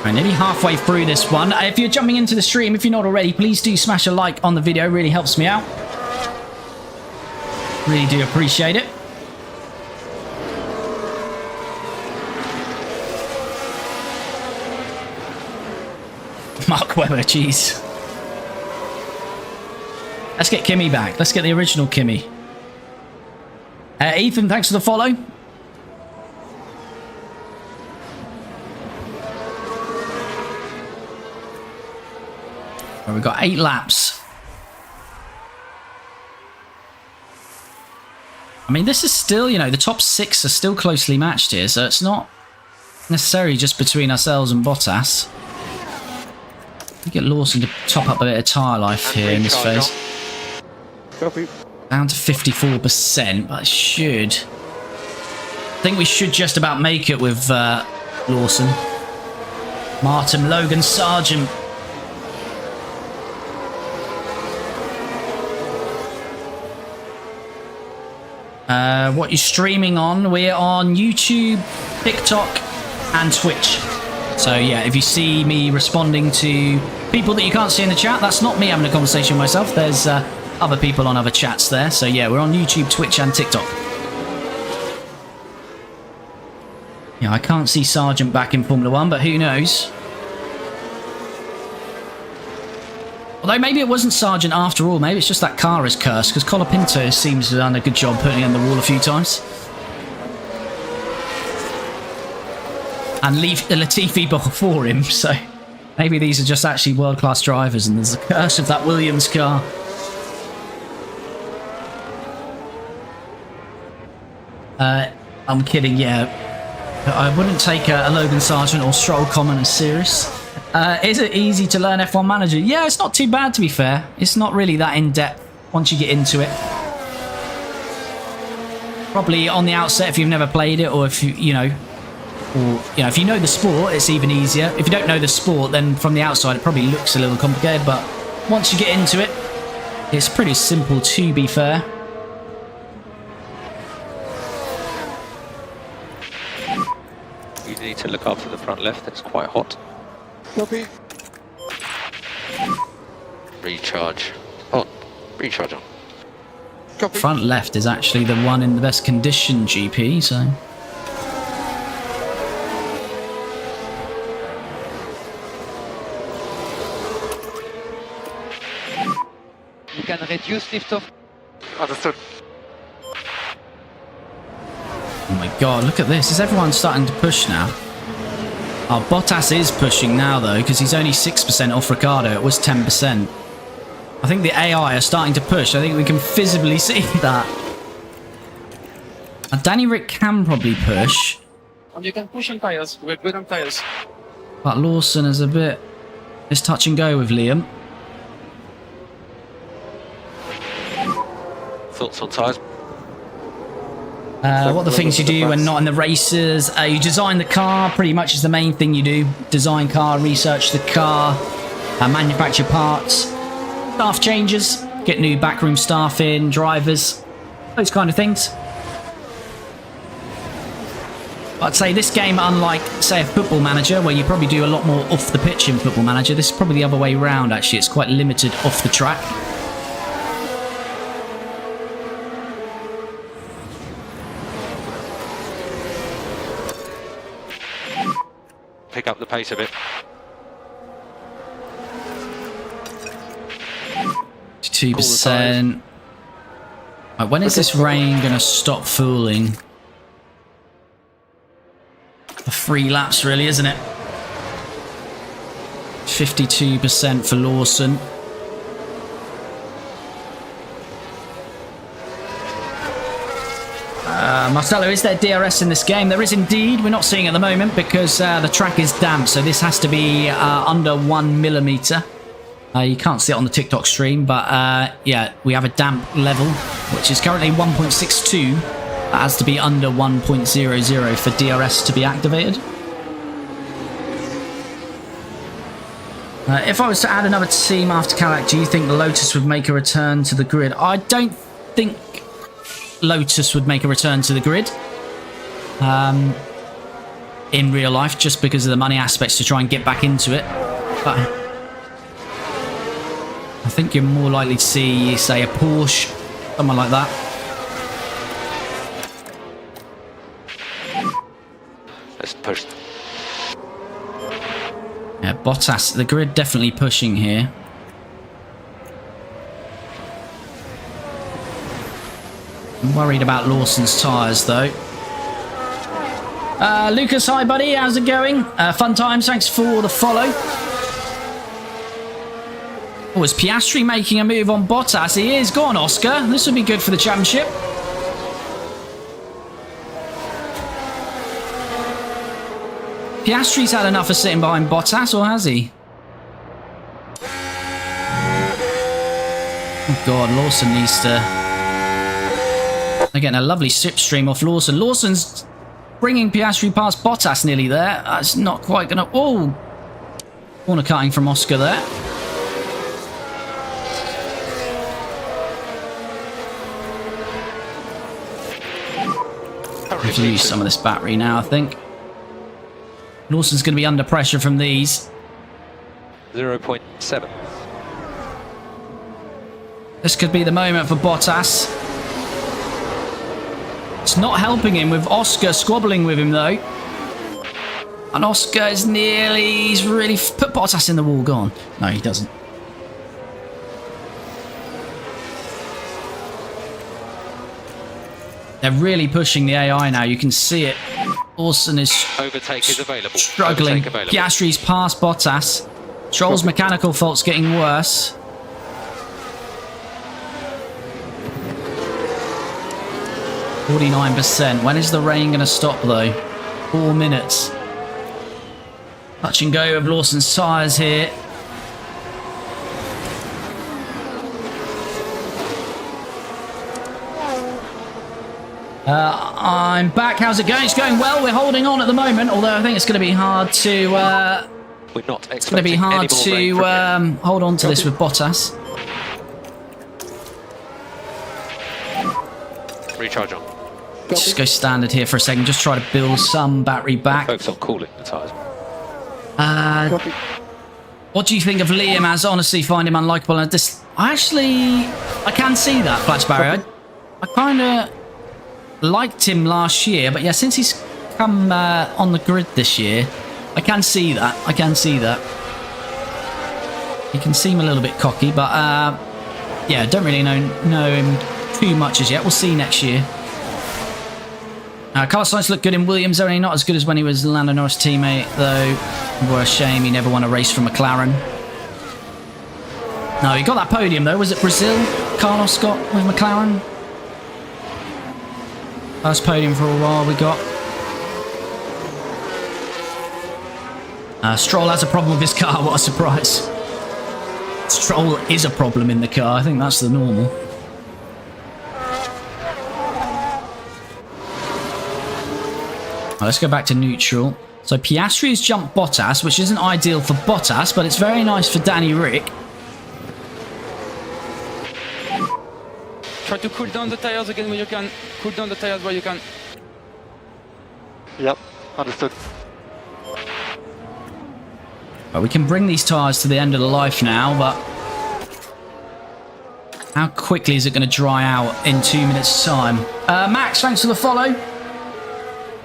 Right, nearly halfway through this one. If you're jumping into the stream, if you're not already, please do smash a like on the video. It really helps me out. Really do appreciate it. Mark Webber, jeez. Let's get Kimmy back. Let's get the original Kimmy. Ethan, thanks for the follow. Well, we've got 8 laps. I mean, this is still, you know, the top 6 are still closely matched here, so it's not necessarily just between ourselves and Bottas. We get Lawson to top up a bit of tyre life here in this phase. Copy. Down to 54%, but should... I think we should just about make it with Lawson. Martin, Logan, Sargent. What you're streaming on? We're on YouTube, TikTok, and Twitch. So yeah, if you see me responding to people that you can't see in the chat, that's not me having a conversation with myself. There's other people on other chats there. So yeah, we're on YouTube, Twitch, and TikTok. Yeah, I can't see Sargent back in Formula 1, but who knows? Although maybe it wasn't Sargent after all. Maybe it's just that car is cursed, because Colapinto seems to have done a good job putting it on the wall a few times. And leave Latifi before him, so Maybe these are just actually world-class drivers and there's a curse of that Williams car. I'm kidding, yeah. I wouldn't take a Logan Sargent or Stroll comment as serious. Is it easy to learn F1 Manager? Yeah, it's not too bad, to be fair. It's not really that in-depth once you get into it. Probably on the outset if you've never played it, or if you know, if you know the sport, it's even easier. If you don't know the sport, then from the outside it probably looks a little complicated, but once you get into it, it's pretty simple, to be fair. You need to look after the front left, it's quite hot. Copy. Recharge. On. Recharge on. Copy. Front left is actually the one in the best condition, GP, so... You can reduce liftoff. Understood. Oh my god, look at this. Is everyone starting to push now? Oh, Bottas is pushing now, though, because he's only 6% off Ricciardo. It was 10%. I think the AI are starting to push. I think we can visibly see that. Danny Rick can probably push. And you can push on tires. We're good on tires. But Lawson is a bit... It's touch and go with Liam. Thoughts on tyres? What are the things you do when not in the races? You design the car, pretty much is the main thing you do. Design car, research the car, manufacture parts, staff changes, get new backroom staff in, drivers, those kind of things. I'd say this game, unlike, say, a Football Manager, where you probably do a lot more off the pitch in Football Manager, this is probably the other way around, actually. It's quite limited off the track. Pick up the pace a bit. 2%. Right, when is this rain going to stop fooling? The 3 laps, really, isn't it? 52% for Lawson. Marcelo, is there DRS in this game? There is indeed. We're not seeing it at the moment because the track is damp, so this has to be under 1mm. You can't see it on the TikTok stream, but yeah, we have a damp level, which is currently 1.62. That has to be under 1.00 for DRS to be activated. If I was to add another team after Cadillac, do you think the Lotus would make a return to the grid? I don't think Lotus would make a return to the grid in real life, just because of the money aspects to try and get back into it. But I think you're more likely to see, say, a Porsche, someone like that. Let's push. Yeah, Bottas, the grid definitely pushing here. I'm worried about Lawson's tyres, though. Lucas, hi, buddy. How's it going? Fun times. Thanks for the follow. Oh, is Piastri making a move on Bottas? He is. Go on, Oscar. This would be good for the championship. Piastri's had enough of sitting behind Bottas, or has he? Oh, God. Lawson needs to... They're getting a lovely slipstream off Lawson. Lawson's bringing Piastri past Bottas nearly there. That's not quite going to... Oh! Corner cutting from Oscar there. Have to use some of this battery now, I think. Lawson's going to be under pressure from these. 0.7. This could be the moment for Bottas. It's not helping him with Oscar squabbling with him, though. And Oscar is nearly... He's really put Bottas in the wall. Gone. No, he doesn't. They're really pushing the AI now. You can see it. Lawson is Overtake is available. struggling. Overtake available. Piastri's past Bottas. Stroll's mechanical fault's getting worse. %. When is the rain going to stop though? 4 minutes. Touch and go of Lawson's tyres here. I'm back. How's it going? It's going well. We're holding on at the moment, although I think it's going to be hard to. We're not It's going to be hard to hold on to this with Bottas. Recharge on. Just go standard here for a second. Just try to build some battery back. Focus on cooling the tyres. What do you think of Liam? As honestly, find him unlikable. And this, I can see that Flash Barrier. I kind of liked him last year, but yeah, since he's come on the grid this year, I can see that. I can see that. He can seem a little bit cocky, but yeah, don't really know him too much as yet. We'll see next year. Carlos Sainz looked good in Williams, only not as good as when he was Lando Norris' teammate, though. What a shame he never won a race for McLaren. No, he got that podium though. Was it Brazil? Carlos got with McLaren. First podium for a while we got. Stroll has a problem with his car. What a surprise. Stroll is a problem in the car. I think that's the normal. Let's go back to neutral. So Piastri has jumped Bottas, which isn't ideal for Bottas, but it's very nice for Danny Rick. Try to cool down the tires again when you can. Cool down the tires where you can. Yep, understood. Well, we can bring these tyres to the end of the life now, but how quickly is it going to dry out in 2 minutes' time? Max, thanks for the follow.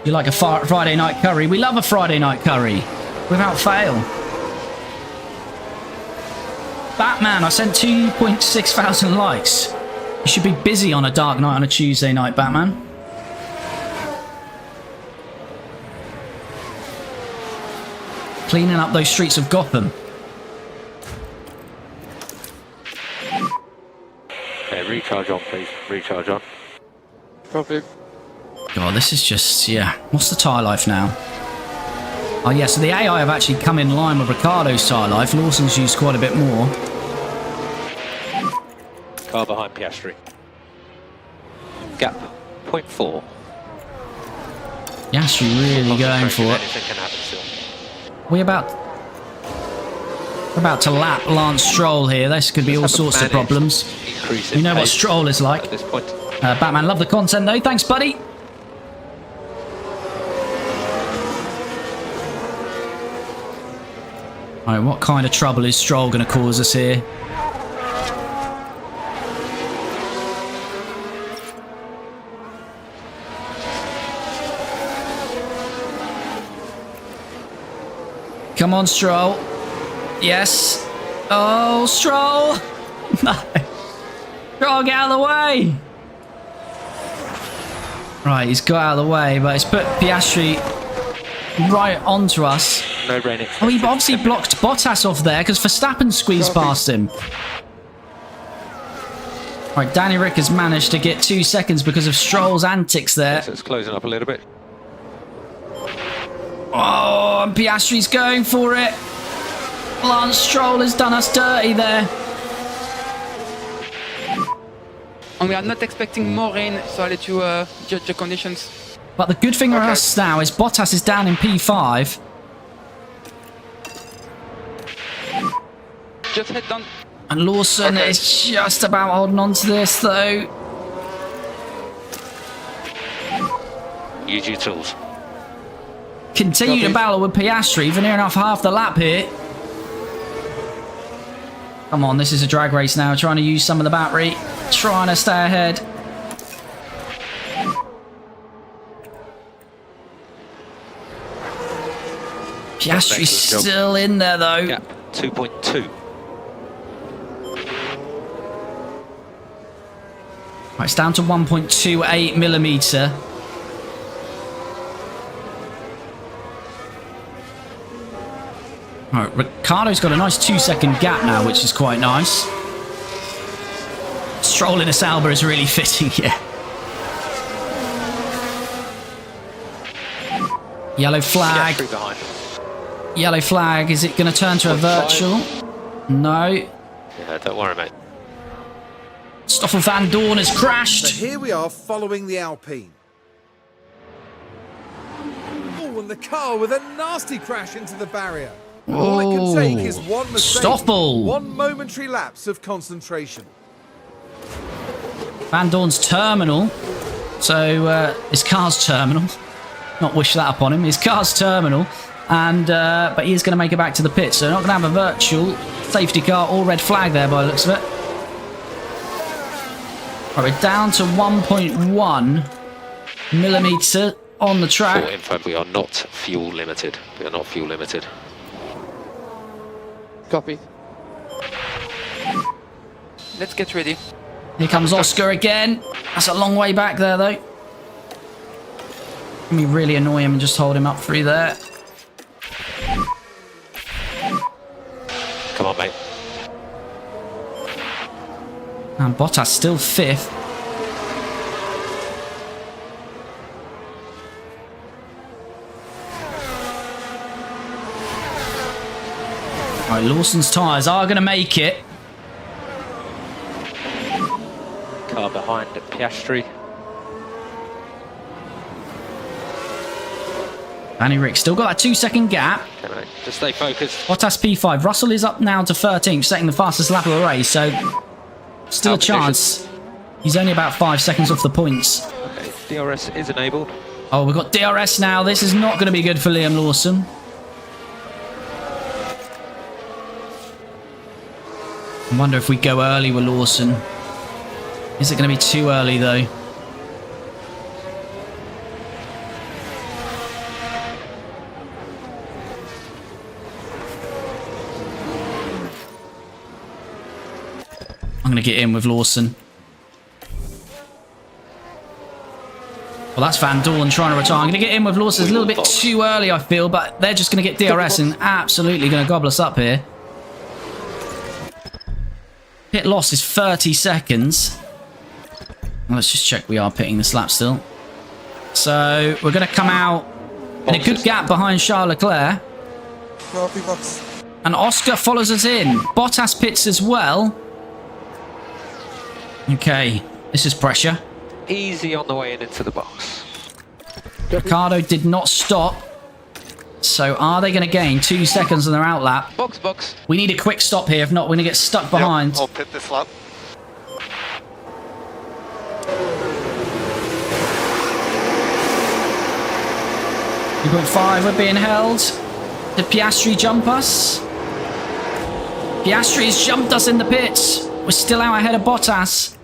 You like a Friday night curry? We love a Friday night curry, without fail. Batman, I sent 2.6 thousand likes. You should be busy on a dark night on a Tuesday night, Batman. Cleaning up those streets of Gotham. Okay, recharge on, please. Recharge on. Copy. God, this is just, yeah. What's the tyre life now? Oh, yeah, so the AI have actually come in line with Ricciardo's tyre life. Lawson's used quite a bit more. Car behind Piastri. Gap 0.4. Piastri really going for it. Anything can happen still. We're about to lap Lance Stroll here. This could be all sorts of problems. You know what Stroll is like. At this point. Batman, love the content though. Thanks, buddy. Alright, what kind of trouble is Stroll going to cause us here? Come on, Stroll. Yes. Oh, Stroll. No. Stroll, get out of the way. Right, he's got out of the way, but it's put Piastri right onto us. No rain. Oh, he obviously blocked Bottas off there because Verstappen squeezed past him. Right, Danny Rick has managed to get 2 seconds because of Stroll's antics there. So it's closing up a little bit. Oh, and Piastri's going for it. Lance Stroll has done us dirty there. And we are not expecting more rain, so I'll let you judge the conditions. But the good thing for us now is Bottas is down in P5. Just head down. And Lawson is just about holding on to this, though. Use your tools. Continue to battle with Piastri for near enough half the lap here. Come on, this is a drag race now. Trying to use some of the battery. Trying to stay ahead. Piastri's still in there, though. Gap 2.2. Right, it's down to 1.28 millimetre. All right, Ricciardo's got a nice 2-second gap now, which is quite nice. Stroll in a Sauber is really fitting, yeah. Yellow flag. Yellow flag. Is it going to turn to a virtual? No. Yeah, don't worry, mate. Stoffel van Dorn has So crashed. here we are following the Alpine. Oh, and the car with a nasty crash into the barrier. All it can take is one mistake. Stoffel. One momentary lapse of concentration. Van Dorn's terminal. So his car's terminal. Not wish that upon him. His car's terminal. And but he is going to make it back to the pit. So not going to have a virtual safety car or red flag there by the looks of it. Right, we're down to 1.1 millimetre on the track. For info, we are not fuel limited. We are not fuel limited. Copy. Let's get ready. Here comes Oscar again. That's a long way back there, though. Let me really annoy him and just hold him up through there. Come on, mate. And Bottas still 5th. Right, Lawson's tyres are going to make it. Car behind Piastri. Danny Rick still got that 2-second gap. Okay, mate. Just stay focused. Bottas P5. Russell is up now to 13th, setting the fastest lap of the race. So still a chance. He's only about 5 seconds off the points. Okay, DRS is enabled. Oh, we've got DRS now. This is not going to be good for Liam Lawson. I wonder if we go early with Lawson. Is it going to be too early, though? I'm going to get in with Lawson. Well, that's Van Dorn trying to retire. I'm going to get in with Lawson. It's a little bit too early, I feel, but they're just going to get DRS and absolutely going to gobble us up here. Pit loss is 30 seconds. Let's just check we are pitting this lap still. So we're going to come out in a good gap behind Charles Leclerc. And Oscar follows us in. Bottas pits as well. Okay, this is pressure. Easy on the way into the box. Ricciardo did not stop. So are they going to gain 2 seconds on their outlap? Box. We need a quick stop here. If not, we're going to get stuck behind. Yep, I'll pit this lap. .5, we're being held. Did Piastri jump us? Piastri has jumped us in the pits. We're still out ahead of Bottas.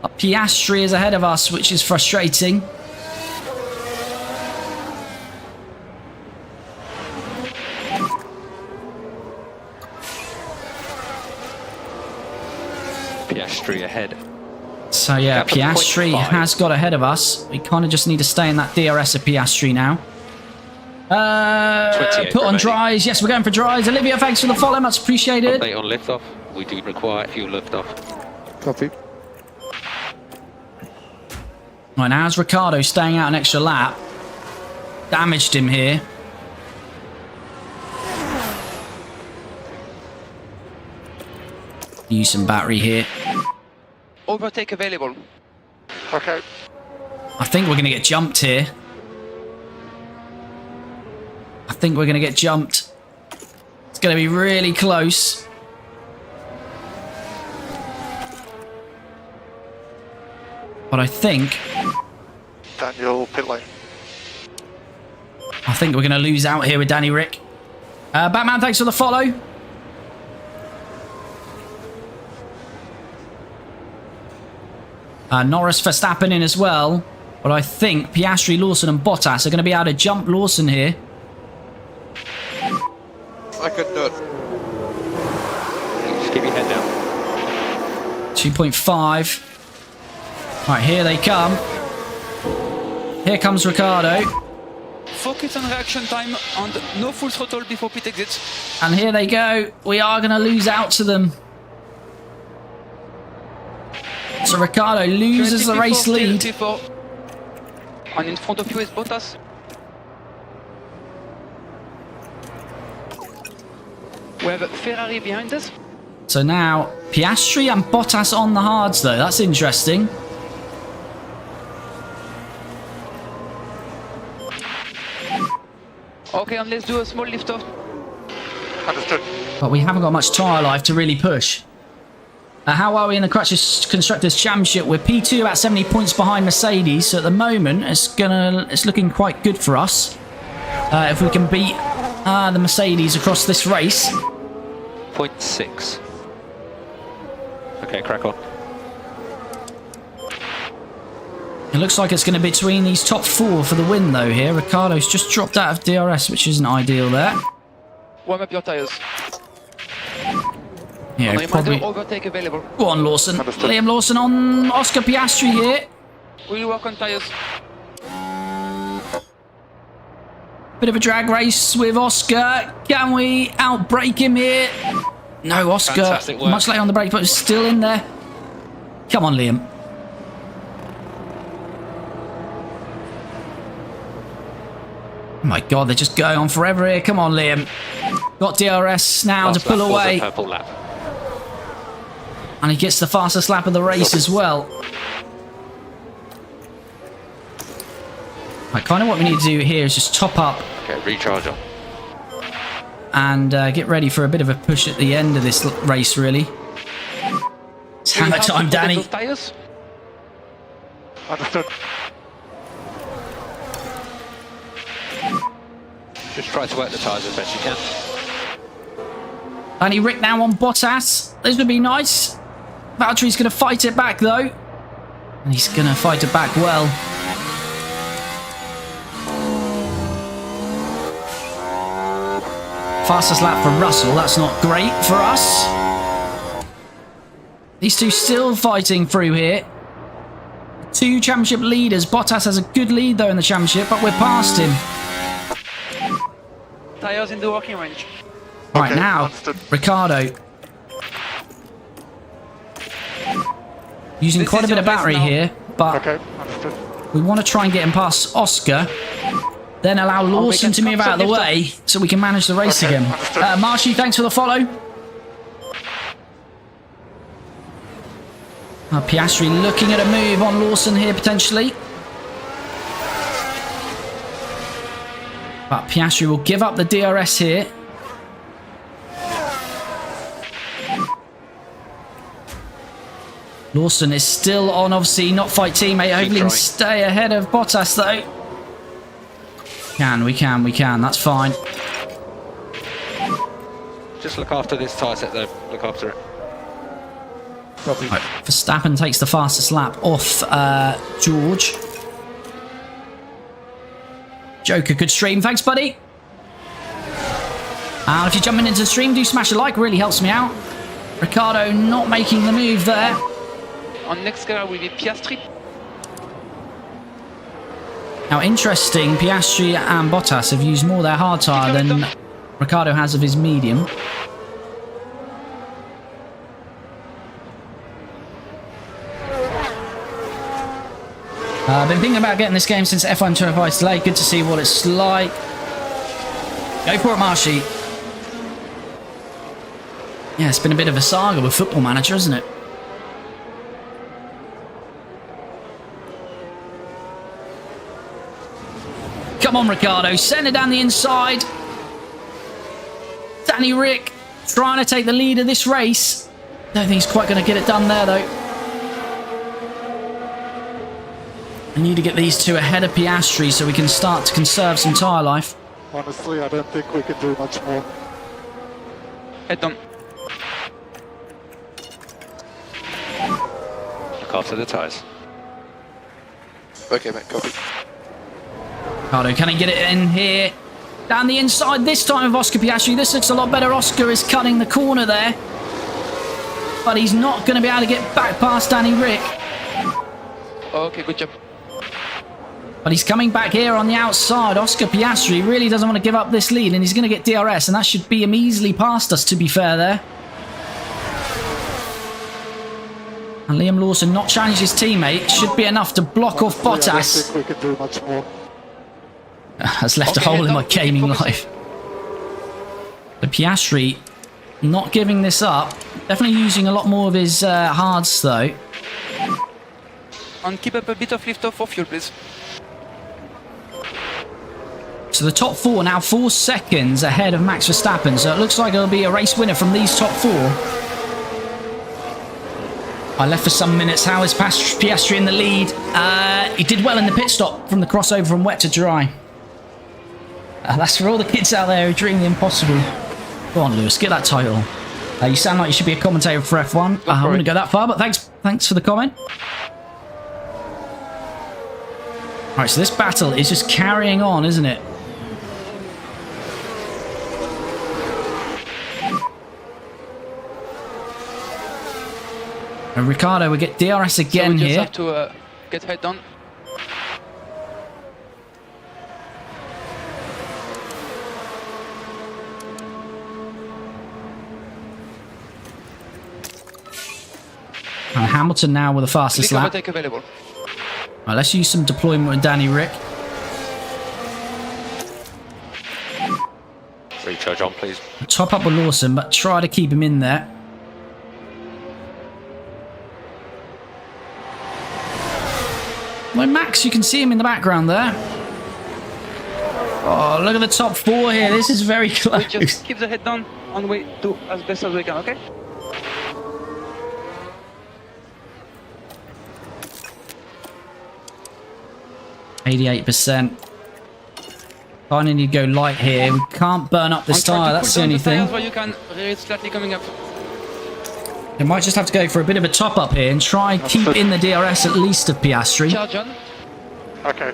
But Piastri is ahead of us, which is frustrating. Piastri ahead. So yeah, Gap of Piastri 0.5. has got ahead of us. We kind of just need to stay in that DRS of Piastri now. 28 Put on remaining. dries. Yes, we're going for dries. Olivia, thanks for the follow. Much appreciated. Update on liftoff. We do require fuel liftoff. Copy. Right, now is Ricciardo staying out an extra lap. Damaged him here. Use some battery here. Overtake available. Okay. I think we're going to get jumped here. I think we're going to get jumped. It's going to be really close. But I think Daniel, pit lane. we're going to lose out here with Danny Rick. Batman, thanks for the follow. Norris Verstappen in as well. But I think Piastri, Lawson and Bottas are going to be able to jump Lawson here. I could do it. Just keep your head down. 2.5. Right, here they come. Here comes Ricciardo. focus on reaction time and no full throttle before pit exit. And here they go. We are going to lose out to them. So Ricciardo loses the race lead. And in front of you is Bottas. We have a Ferrari behind us. So now Piastri and Bottas on the hards though. That's interesting. Okay, and let's do a small lift off. Understood. But we haven't got much tyre life to really push. How are we in the Constructors Championship? We're P2, about 70 points behind Mercedes. So at the moment, it's looking quite good for us. If we can beat the Mercedes across this race. 0.6. Okay, crack on. It looks like it's going to be between these top 4 for the win though here. Ricciardo's just dropped out of DRS, which isn't ideal there. Warm up your tyres. Yeah, Reminder, probably. overtake available. Go on, Lawson. Understood. Liam Lawson on Oscar Piastri here. We'll work on tyres. Bit of a drag race with Oscar. Can we outbrake him here? No, Oscar. Fantastic work. Much late on the brake, but still in there. Come on, Liam. Oh my God, they're just going on forever here. Come on, Liam. Got DRS now to pull away. Purple lap. And he gets the fastest lap of the race as well. Right, kind of what we need to do here is just top up Okay, recharger. and get ready for a bit of a push at the end of this race, really. It's hammer time, Danny. Those tyres. Understood. Just try to work the tyres as best you can. Danny Rick now on Bottas. This would be nice. Valtteri's going to fight it back, though. And he's going to fight it back well. Fastest lap for Russell. That's not great for us. These two still fighting through here. 2 championship leaders. Bottas has a good lead, though, in the championship, but we're past him. Tyres in the working range. Right, Okay, now, understood. Ricciardo. Using This quite a is bit of your race battery now. here, but Okay, understood. we want to try and get him past Oscar, then allow Lawson to move out of the way so we can manage the race Okay, again. understood. Marshy, thanks for the follow. Piastri looking at a move on Lawson here potentially. But Piastri will give up the DRS here. Lawson is still on, obviously, not fight teammate. Hopefully he can trying. stay ahead of Bottas, though. We can. That's fine. Just look after this tyre set though. Look after it. Right, Verstappen takes the fastest lap off George. Joker, good stream. Thanks, buddy. And if you're jumping into the stream, do smash a like. Really helps me out. Ricciardo not making the move there. On next car will be Piastri. Now, interesting, Piastri and Bottas have used more of their hard tyre than Ricciardo has of his medium. I've been thinking about getting this game since F1 25 is delayed. Good to see what it's like. Go for it, Marshy. Yeah, it's been a bit of a saga with Football Manager, isn't it? Come on, Ricciardo. Send it down the inside. Danny Rick trying to take the lead of this race. Don't think he's quite going to get it done there, though. I need to get these two ahead of Piastri so we can start to conserve some tyre life. Honestly, I don't think we can do much more. Head down. Look after the tyres. Okay, mate, copy. Ricciardo, can he get it in here? Down the inside this time of Oscar Piastri. This looks a lot better. Oscar is cutting the corner there. But he's not going to be able to get back past Danny Rick. Okay, good job. But he's coming back here on the outside. Oscar Piastri really doesn't want to give up this lead, and he's going to get DRS, and that should be him easily past us, to be fair there. And Liam Lawson not challenged his teammate. Should be enough to block off Bottas. I don't think we can do much more. Has left a hole in my gaming life. The Piastri not giving this up. Definitely using a lot more of his hards though. And keep up a bit of lift off for fuel, please. So the top four now 4 seconds ahead of Max Verstappen. So it looks like it'll be a race winner from these top 4. I left for some minutes. How is Piastri in the lead? He did well in the pit stop from the crossover from wet to dry. That's for all the kids out there who dream the impossible. Go on, Lewis, get that title. You sound like you should be a commentator for F1. I wouldn't go that far, but thanks for the comment. Alright, so this battle is just carrying on, isn't it? And Ricciardo will get DRS again so we just here. have to get head down. And Hamilton now with the fastest lap. Overtake available. Right, let's use some deployment with Danny Rick. Recharge on, please. Top up with Lawson, but try to keep him in there. Well, Max, you can see him in the background there. Oh, look at the top 4 here. This is very close. We just keep the head down and we do as best as we can, okay? %. Kind of need to go light here. We can't burn up this tyre. That's the only thing. Where you can rear it slightly coming up. They might just have to go for a bit of a top up here and try and keep in the DRS at least of Piastri. Charge on. Okay.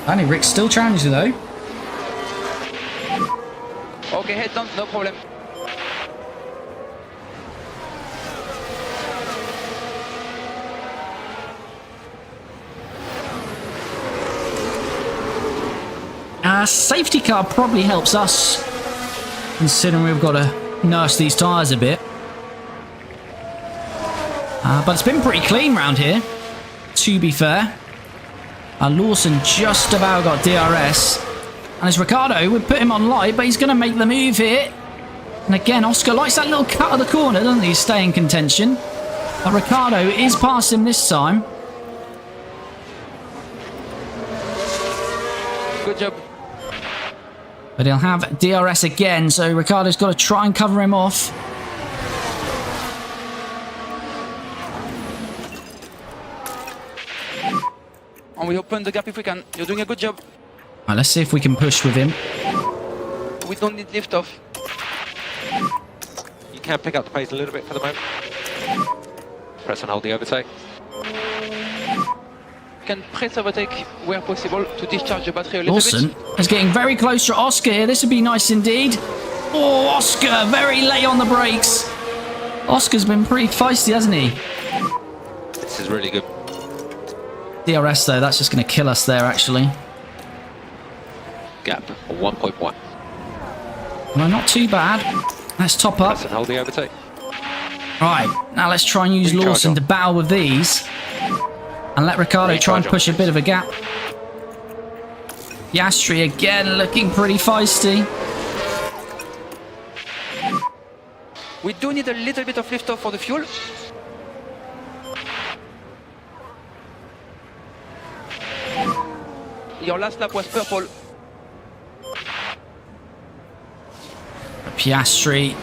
Danny Rick's still challenging though. Okay, head down, no problem. Safety car probably helps us, considering we've got to nurse these tyres a bit. But it's been pretty clean round here, to be fair. Lawson just about got DRS. And it's Ricciardo, we put him on light, but he's going to make the move here. And again, Oscar likes that little cut of the corner, doesn't he? Stay in contention. But Ricciardo is past him this time. Good job. But he'll have DRS again, so Ricciardo's got to try and cover him off. And we open the gap if we can. You're doing a good job. Right, let's see if we can push with him. We don't need lift off. You can pick up the pace a little bit for the moment. Press and hold the overtake. You can press overtake where possible to discharge the battery a little Lawson bit. is getting very close to Oscar here. This would be nice indeed. Oh, Oscar, very late on the brakes. Oscar's been pretty feisty, hasn't he? This is really good. DRS though, that's just going to kill us there actually. Gap of 1.1. Well, not too bad. Let's top up. Press and hold the overtake. Right, now let's try and use Recharge Lawson on. to battle with these. And let Ricciardo try and Recharge on, push a bit of a gap. Piastri again looking pretty feisty. We do need a little bit of lift off for the fuel. Your last lap was purple. Piastri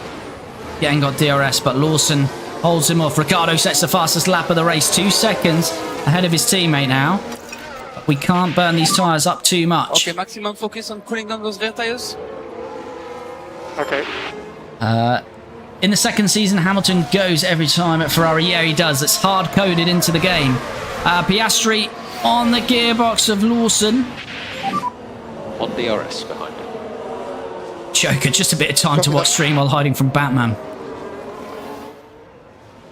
getting got DRS, but Lawson holds him off. Ricciardo sets the fastest lap of the race, 2 seconds ahead of his teammate now. But we can't burn these tyres up too much. Okay, maximum focus on cooling down those rear tires. Okay. In the second season, Hamilton goes every time at Ferrari. Yeah, he does. It's hard-coded into the game. Piastri on the gearbox of Lawson. On DRS behind him. Joker, just a bit of time to watch stream while hiding from Batman.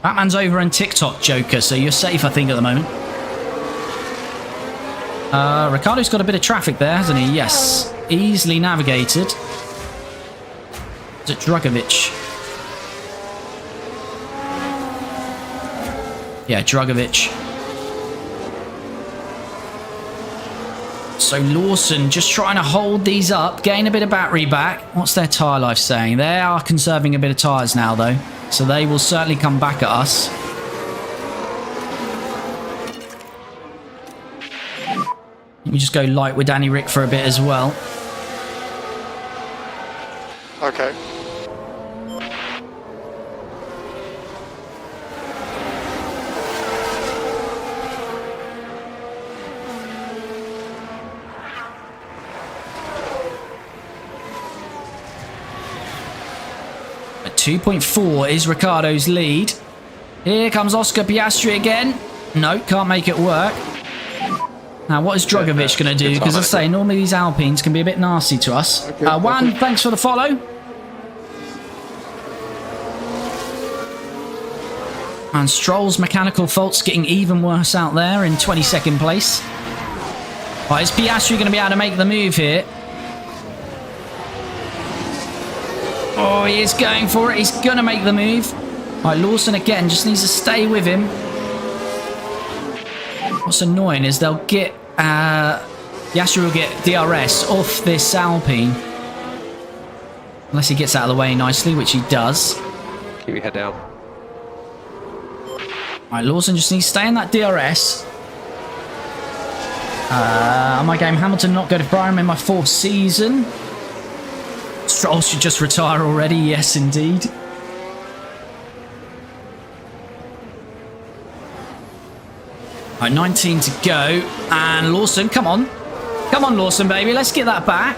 Batman's over on TikTok, Joker, so you're safe, I think, at the moment. Ricciardo's got a bit of traffic there, hasn't he? Yes. Easily navigated. Is it Drugovic? Yeah, Drugovic. So Lawson just trying to hold these up, gain a bit of battery back. What's their tyre life saying? They are conserving a bit of tyres now, though. So they will certainly come back at us. Let me just go light with Danny Rick for a bit as well. Okay. At 2.4 is Ricciardo's lead. Here comes Oscar Piastri again. No, can't make it work. Now, what is Drugovic going to do? Because, as I say, normally these Alpines can be a bit nasty to us. Juan, thanks for the follow. And Stroll's mechanical faults getting even worse out there in 22nd place. Right, is Piastri going to be able to make the move here? Oh, he is going for it. He's going to make the move. Right, Lawson again just needs to stay with him. What's annoying is they'll get Piastri will get DRS off this Alpine unless he gets out of the way nicely, which he does. Keep your head down. Right, Lawson just needs to stay in that DRS. On my game, Hamilton not go to Prime in my 4th season. Stroll should just retire already. Yes, indeed. Right, 19 to go. And Lawson, come on. Come on, Lawson, baby. Let's get that back.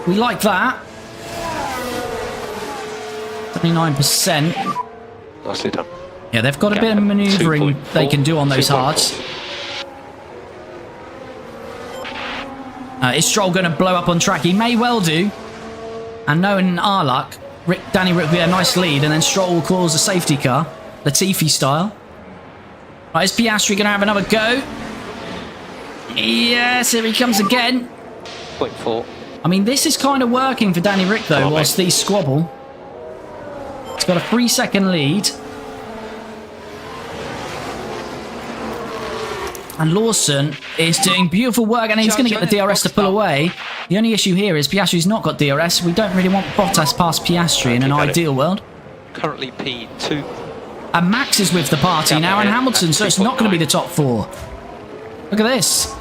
We like that. 79%. Nicely done. Yeah, they've got a bit of manoeuvring they can do on those hards. Is Stroll going to blow up on track? He may well do. And knowing our luck, Danny Rick will be a nice lead, and then Stroll will cause a safety car. Latifi style. Right, is Piastri going to have another go? Yes, here he comes again. 0.4. I mean, this is kind of working for Danny Rick, though, whilst these squabble. He's got a 3-second lead. And Lawson is doing beautiful work, and he's going to get the DRS to pull away. The only issue here is Piastri's not got DRS. We don't really want Bottas past Piastri in an ideal world. Currently P2. And Max is with the party now, and Hamilton, so it's not going to be the top 4. Look at this.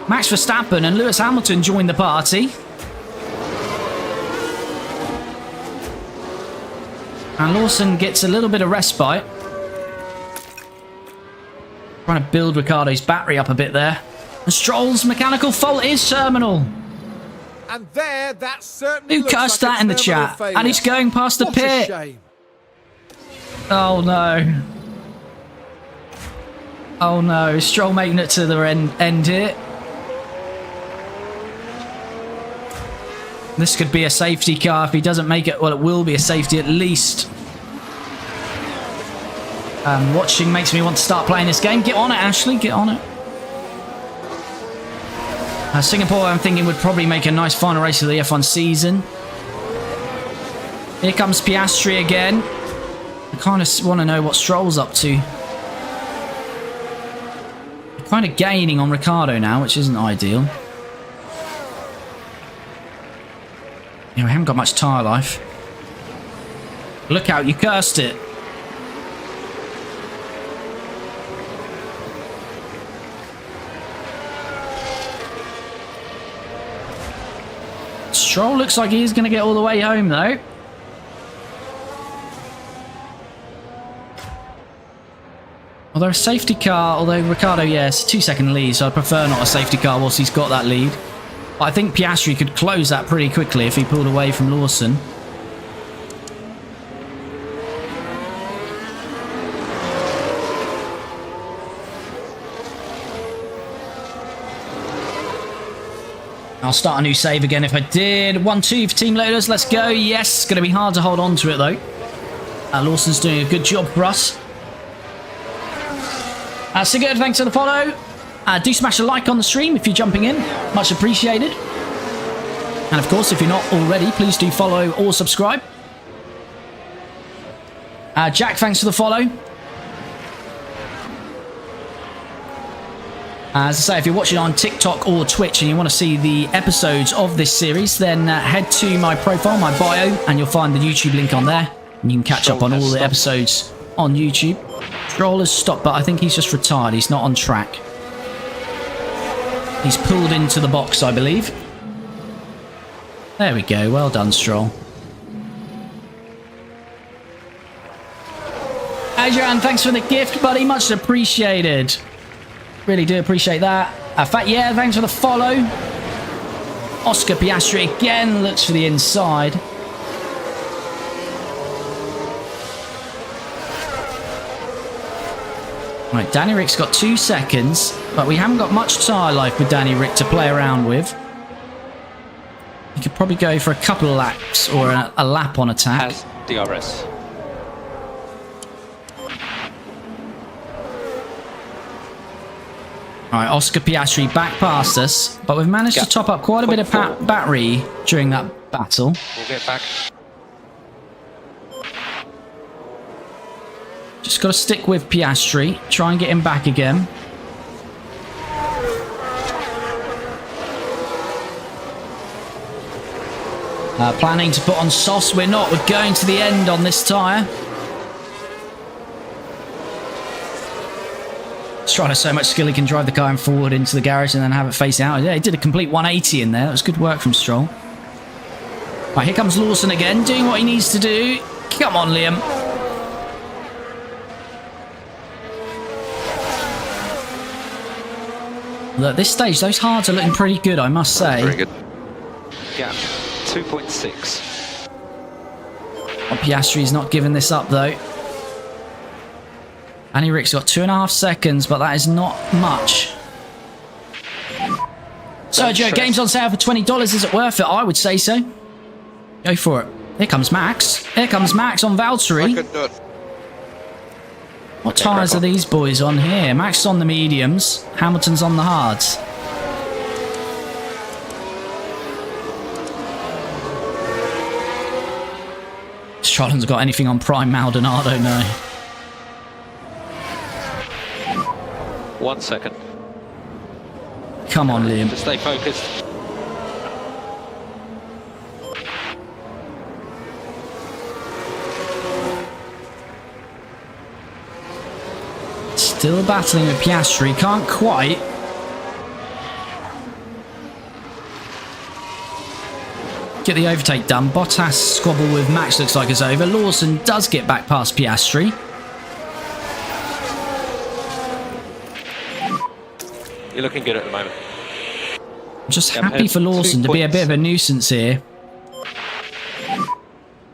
Max Verstappen and Lewis Hamilton join the party. And Lawson gets a little bit of respite. Trying to build Ricciardo's battery up a bit there. And Stroll's mechanical fault is terminal. And there, that certainly Who looks cursed like that in the chat? failure. And he's going past the What a pit. shame. Oh no. Oh no, Stroll making it to the end here. This could be a safety car if he doesn't make it. Well, it will be a safety at least. Watching makes me want to start playing this game. Get on it, Ashley. Get on it. Singapore, I'm thinking, would probably make a nice final race of the F1 season. Here comes Piastri again. I kind of want to know what Stroll's up to. They're kind of gaining on Ricciardo now, which isn't ideal. Yeah, we haven't got much tyre life. Look out, you cursed it. Stroll looks like he's going to get all the way home, though. Although a safety car, although Ricciardo, yes, 2-second lead, so I prefer not a safety car whilst he's got that lead. But I think Piastri could close that pretty quickly if he pulled away from Lawson. I'll start a new save again if I did. 1-2 for Team Lotus. Let's go. Yes, it's going to be hard to hold on to it, though. Lawson's doing a good job for us. So good. Thanks for the follow. Do smash a like on the stream if you're jumping in. Much appreciated. And, of course, if you're not already, please do follow or subscribe. Jack, thanks for the follow. As I say, if you're watching on TikTok or Twitch and you want to see the episodes of this series, then head to my profile, my bio, and you'll find the YouTube link on there. And you can catch up on all the episodes on YouTube. Stroll has stopped, but I think he's just retired. He's not on track. He's pulled into the box, I believe. There we go. Well done, Stroll. Adrian, thanks for the gift, buddy. Much appreciated. Really do appreciate that. Yeah, thanks for the follow. Oscar Piastri again looks for the inside. Right, Danny Rick's got 2 seconds, but we haven't got much tyre life with Danny Rick to play around with. He could probably go for a couple of laps or a lap on attack. Has DRS. Alright, Oscar Piastri back past us, but we've managed to top up quite a bit of battery during that battle. We'll get back. Just got to stick with Piastri, try and get him back again. Planning to put on sauce, we're not, we're going to the end on this tyre. Strider so much skill he can drive the car forward into the garage and then have it face out. Yeah, he did a complete 180 in there. That was good work from Stroll. Right, here comes Lawson again, doing what he needs to do. Come on, Liam. Look, at this stage, those hards are looking pretty good, I must say. Very good. Gap 2.6. Well, Piastri's not giving this up, though. Annie Rick's got 2.5 seconds, but that is not much. Sergio, game's on sale for $20. Is it worth it? I would say so. Go for it. Here comes Max. Here comes Max on Valtteri. What tyres are these boys on here? Max is on the mediums. Hamilton's on the hards. Strotland's got anything on Prime Maldonado? No. 1 second. Come on, Liam. Just stay focused. Still battling with Piastri. Can't quite. Get the overtake done. Bottas squabble with Max looks like it's over. Lawson does get back past Piastri. You're looking good at the moment. I'm just happy for Lawson to be a bit of a nuisance here.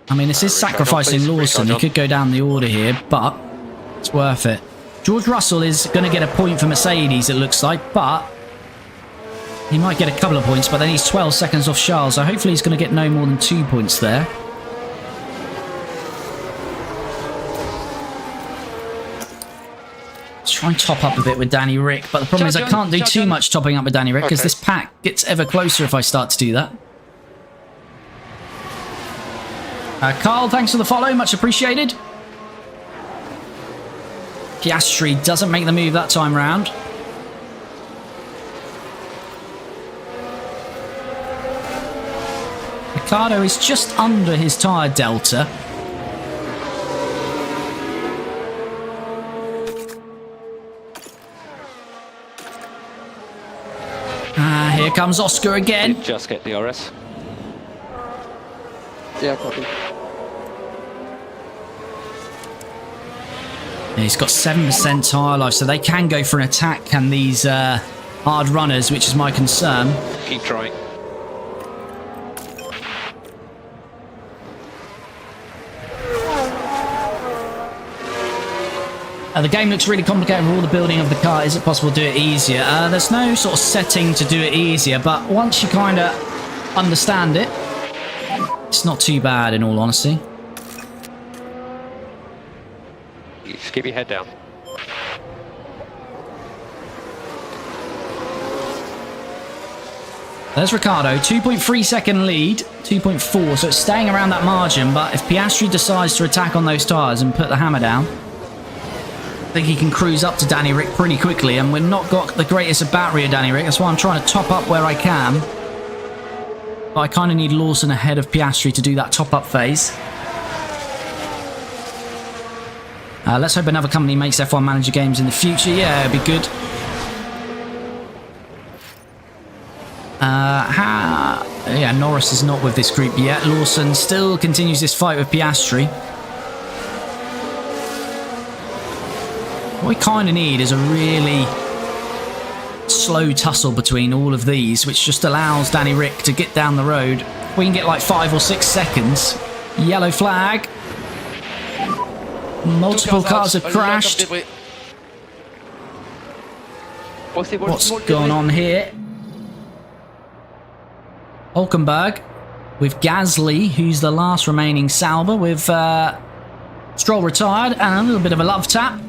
I mean, this is sacrificing Lawson. He could go down the order here, but it's worth it. George Russell is going to get a point for Mercedes, it looks like, but he might get a couple of points, but then he's 12 seconds off Charles, so hopefully he's going to get no more than 2 points there. Let's try and top up a bit with Danny Rick, but the problem is I can't do too much topping up with Danny Rick because this pack gets ever closer if I start to do that. Carl, thanks for the follow, much appreciated. Piastri doesn't make the move that time round. Ricciardo is just under his tyre delta. Here comes Oscar again. Did just get DRS. Yeah, copy. He's got 7% tyre life, so they can go for an attack, can these hard runners, which is my concern. Keep trying. The game looks really complicated with all the building of the car. Is it possible to do it easier? There's no sort of setting to do it easier, but once you kind of understand it, it's not too bad in all honesty. You just keep your head down. There's Ricciardo, 2.3 second lead, 2.4, so it's staying around that margin, but if Piastri decides to attack on those tyres and put the hammer down, I think he can cruise up to Danny Ric pretty quickly, and we've not got the greatest of battery of Danny Ric, that's why I'm trying to top up where I can. But I kind of need Lawson ahead of Piastri to do that top-up phase. Let's hope another company makes F1 Manager games in the future. Yeah, it'd be good. Yeah, Norris is not with this group yet. Lawson still continues this fight with Piastri. What we kind of need is a really slow tussle between all of these, which just allows Danny Ric to get down the road. We can get like 5 or 6 seconds. Yellow flag. Multiple cars have crashed. What's going on here? Hulkenberg with Gasly, who's the last remaining Sauber, with Stroll retired and a little bit of a love tap.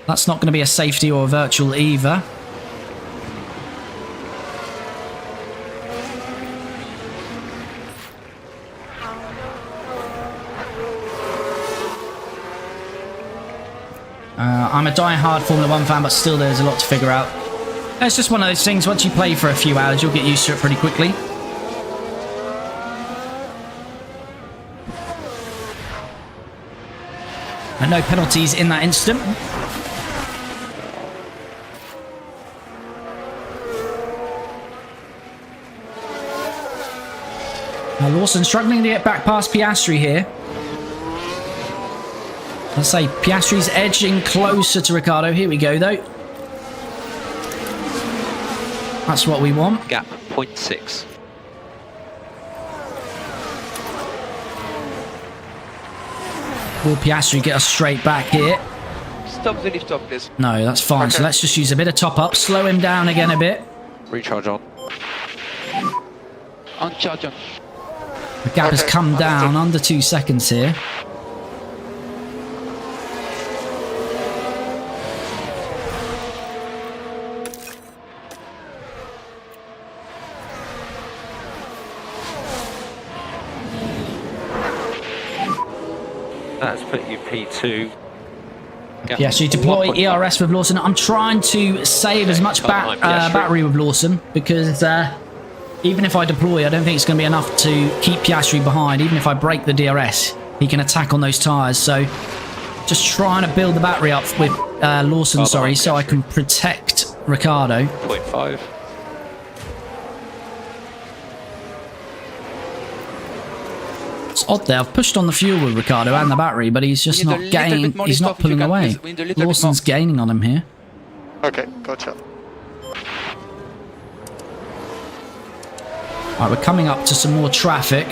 That's not going to be a safety or a virtual either. I'm a die-hard Formula 1 fan, but still there's a lot to figure out. It's just one of those things, once you play for a few hours, you'll get used to it pretty quickly. And no penalties in that incident. Now Lawson struggling to get back past Piastri here. Let's say Piastri's edging closer to Ricciardo. Here we go, though. That's what we want. Gap 0.6. Will Piastri get us straight back here? Stop the lift up, please. No, that's fine. Okay. So let's just use a bit of top up, slow him down again a bit. Recharge on. On charge on. The gap has Okay, come down understood. under 2 seconds here. That's put you P2. Gap Yeah, so you deploy 1.5. ERS with Lawson. I'm trying to save as much battery with Lawson because even if I deploy, I don't think it's going to be enough to keep Piastri behind. Even if I break the DRS, he can attack on those tyres. So just trying to build the battery up with Lawson, sorry, so I can protect Ricciardo. 0.5. It's odd there. I've pushed on the fuel with Ricciardo and the battery, but he's just not gaining. He's not pulling away. Lawson's gaining on him here. Okay, gotcha. Right, we're coming up to some more traffic.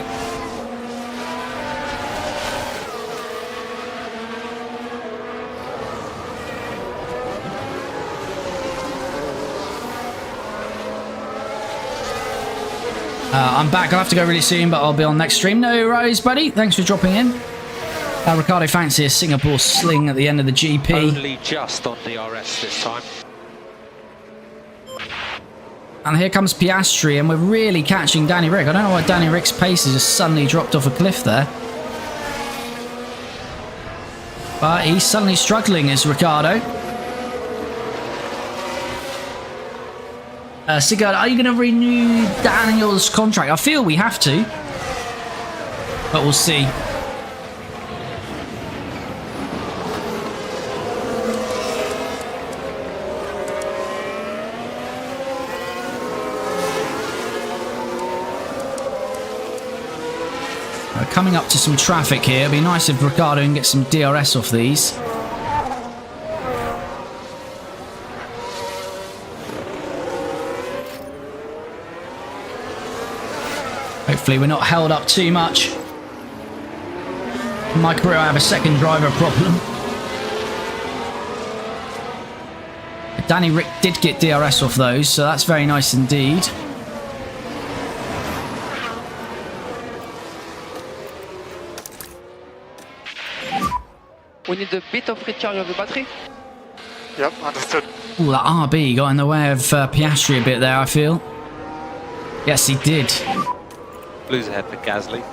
I'm back. I'll have to go really soon, but I'll be on next stream. No worries, buddy. Thanks for dropping in. Ricciardo fancy a Singapore sling at the end of the GP. Only just on DRS this time. And here comes Piastri, and we're really catching Danny Ric. I don't know why Danny Ric's pace has just suddenly dropped off a cliff there. But he's suddenly struggling, is Ricciardo. Sigurd, are you going to renew Daniel's contract? I feel we have to. But we'll see. Coming up to some traffic here. It'd be nice if Ricciardo can get some DRS off these. Hopefully we're not held up too much. In my career I have a second driver problem. Danny Rick did get DRS off those, so that's very nice indeed. We need a bit of recharge of the battery. Yep, understood. Ooh, that RB got in the way of Piastri a bit there, I feel. Yes, he did. Blues ahead for Gasly.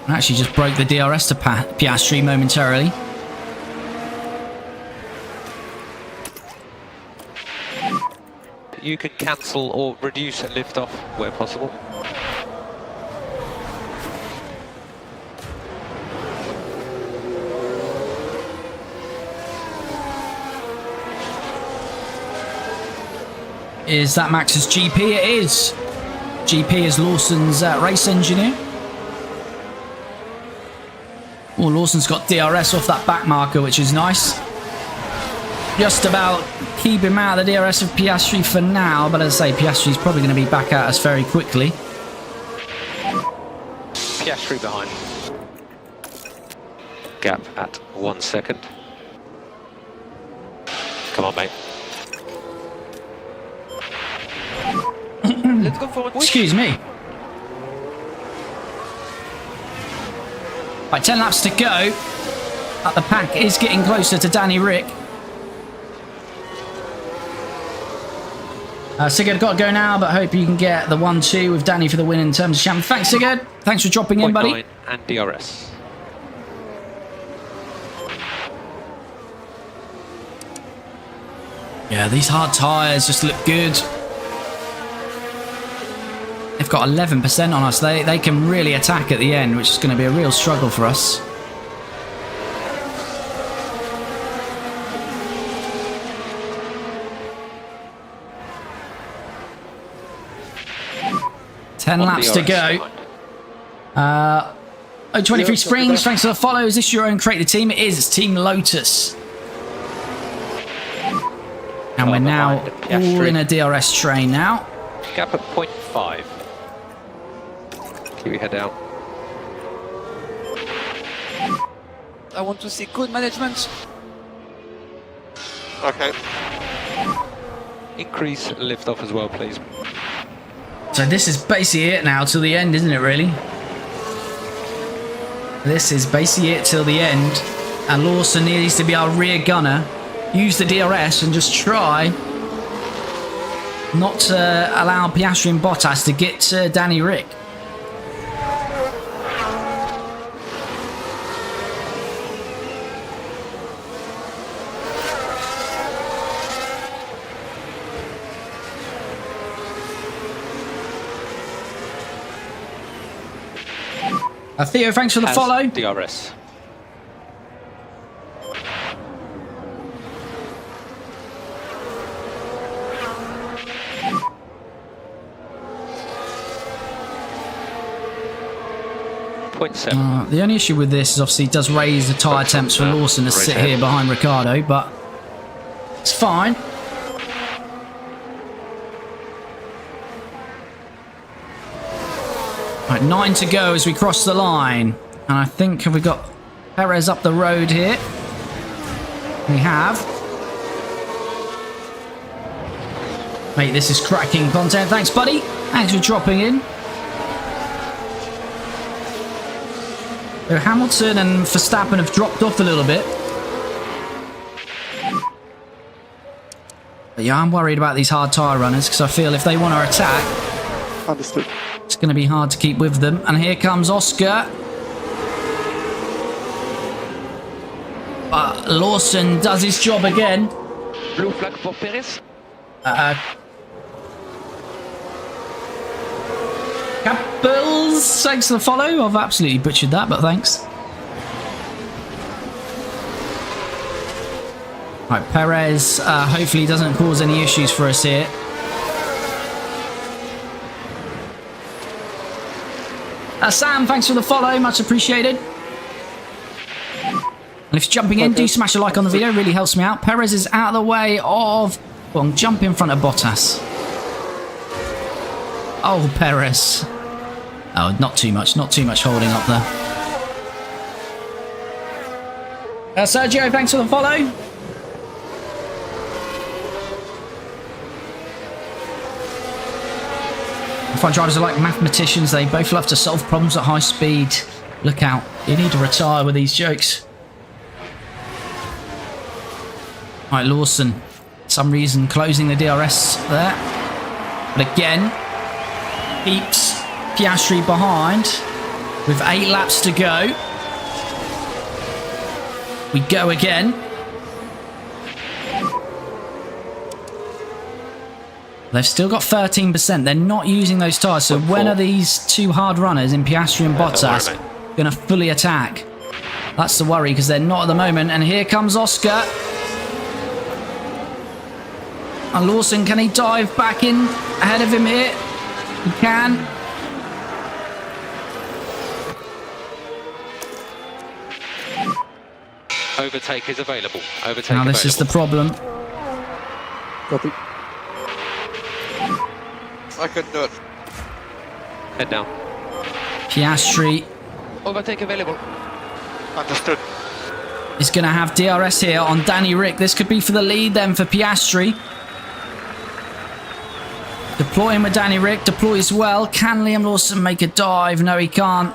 Actually just broke the DRS to Piastri momentarily. You can cancel or reduce and lift off where possible. Is that Max's GP? It is. GP is Lawson's race engineer. Oh, Lawson's got DRS off that back marker, which is nice. Just about keep him out of the DRS of Piastri for now, but as I say, Piastri's probably going to be back at us very quickly. Piastri behind. Gap at 1 second. Come on, mate. Let's go for a push. Excuse me. Right, 10 laps to go. The pack is getting closer to Danny Rick. Sigurd got to go now, but hope you can get the 1-2 with Danny for the win in terms of champion. Thanks, Sigurd. Thanks for dropping in, buddy. 0.9 and DRS. Yeah, these hard tyres just look good. They've got 11% on us. They can really attack at the end, which is going to be a real struggle for us. Ten laps to go. 023 Springs, thanks for the follow. Is this your own create the team? It is. It's Team Lotus. And we're now all in a DRS train now. Gap at 0.5. Keep your head down. I want to see good management. Okay. Increase lift off as well, please. So this is basically it now till the end, isn't it, really? This is basically it till the end. And Lawson needs to be our rear gunner. Use the DRS and just try not to allow Piastri and Bottas to get Danny Rick. Theo, thanks for the follow. DRS. The only issue with this is obviously it does raise the tyre temps for Lawson to sit here behind Ricciardo, but it's fine. Right, 9 to go as we cross the line. And I think have we got Perez up the road here? We have. Mate, this is cracking content. Thanks, buddy. Thanks for dropping in. So Hamilton and Verstappen have dropped off a little bit. But yeah, I'm worried about these hard tyre runners because I feel if they want to attack, Understood. it's going to be hard to keep with them. And here comes Oscar. But Lawson does his job again. Blue flag for Perez. Capels, thanks for the follow. I've absolutely butchered that, but thanks. Right, Perez hopefully doesn't cause any issues for us here. Sam, thanks for the follow, much appreciated. And if you're jumping in, do smash a like on the video, really helps me out. Perez is out of the way of... Go on, jump in front of Bottas. Oh, Perez. Oh, not too much holding up there. Sergio, thanks for the follow. F1 drivers are like mathematicians. They both love to solve problems at high speed. Look out. You need to retire with these jokes. Right, Lawson. For some reason closing the DRS there. But again, keeps Piastri behind with 8 laps to go. We go again. They've still got 13%. They're not using those tyres. So when are these two hard runners in Piastri and Bottas going to fully attack? That's the worry, because they're not at the moment. And here comes Oscar. And Lawson, can he dive back in ahead of him here? He can. Overtake is available. Overtake Now this is the problem. Copy. I couldn't do it. Head down. Piastri Overtake available. Understood. is going to have DRS here on Danny Rick. This could be for the lead then for Piastri. Deploying with Danny Rick. Deploys well. Can Liam Lawson make a dive? No, he can't.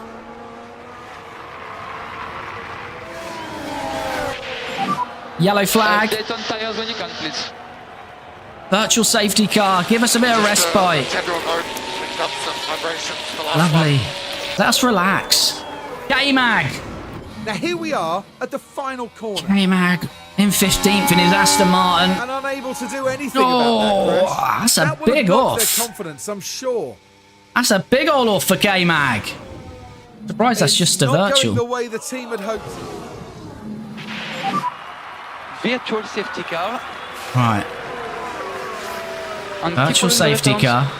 Yellow flag. Update on tires when you can, please. Virtual safety car. Give us a bit of respite. General mode. Picked up some vibrations for the last Lovely. one. Let us relax. K-Mag. Now here we are at the final corner. K-Mag in 15th in his Aston Martin. And unable to do anything Oh, about that crash. that's a That would have big knocked off. their confidence, I'm sure. That's a big old off for K-Mag. Surprised that's It's just a not virtual. going the way the team had hoped. Virtual safety car. Right. And Virtual people in the safety returns. car.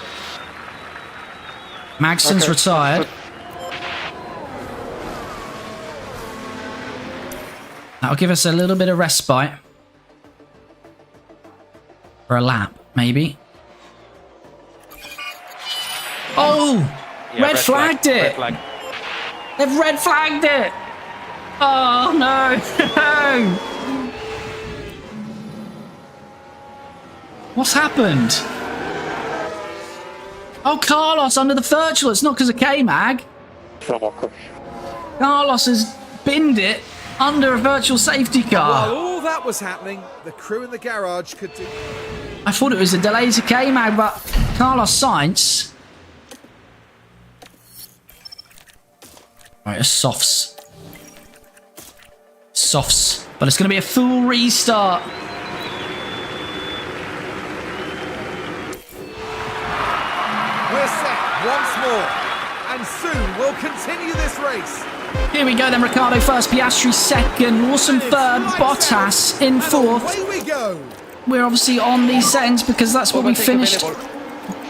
Magson's Okay. retired. That'll give us a little bit of respite. For a lap, maybe. Oh! Yeah, red flagged it! Red flag. They've red flagged it! Oh no! What's happened? Oh, Carlos under the virtual. It's not because of K-Mag. Carlos has binned it under a virtual safety car. While all that was happening, the crew in the garage could do... I thought it was a delay to K-Mag, but Carlos Sainz. Right, a softs. Softs. But it's going to be a full restart. We're set once more. And soon we'll continue this race. Here we go then, Ricciardo first, Piastri second, Lawson It's third, lights Bottas out. in And fourth. away we go. We're obviously on these settings because that's what we Overtake finished. available.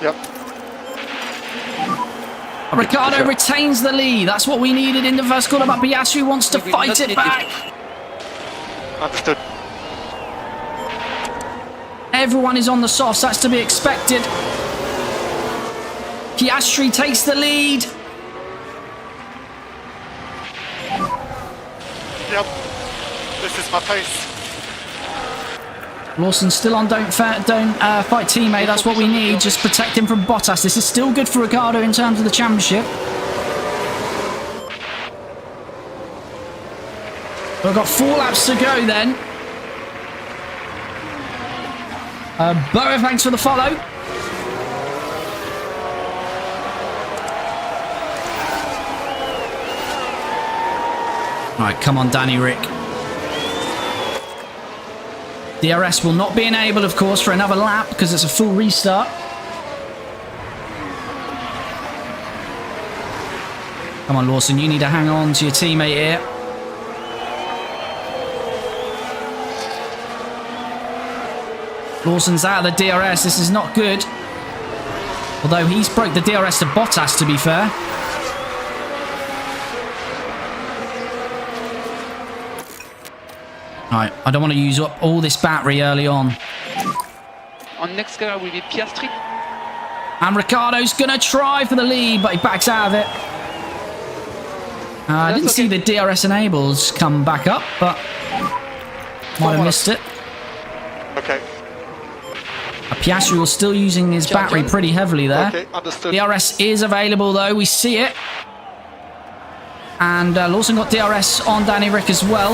Yep. Ricciardo retains the lead. That's what we needed in the first corner, but Piastri wants to We will fight not it need back. Understood. Everyone is on the softs. That's to be expected. Piastri takes the lead. Yep. This is my pace. Lawson still on don't fight teammate. That's what we need. Just protect him from Bottas. This is still good for Ricciardo in terms of the championship. We've got 4 laps to go then. Burrow, thanks for the follow. Alright, come on, Danny Rick. DRS will not be enabled, of course, for another lap because it's a full restart. Come on, Lawson, you need to hang on to your teammate here. Lawson's out of the DRS. This is not good. Although he's broke the DRS to Bottas, to be fair. Alright, I don't want to use up all this battery early on. On next car will be Piastri. And Ricciardo's going to try for the lead, but he backs out of it. I didn't see the DRS enables come back up, but might have missed it. Okay. Piastri was still using his battery pretty heavily there. Okay, understood. DRS is available though, we see it. And Lawson got DRS on Danny Rick as well.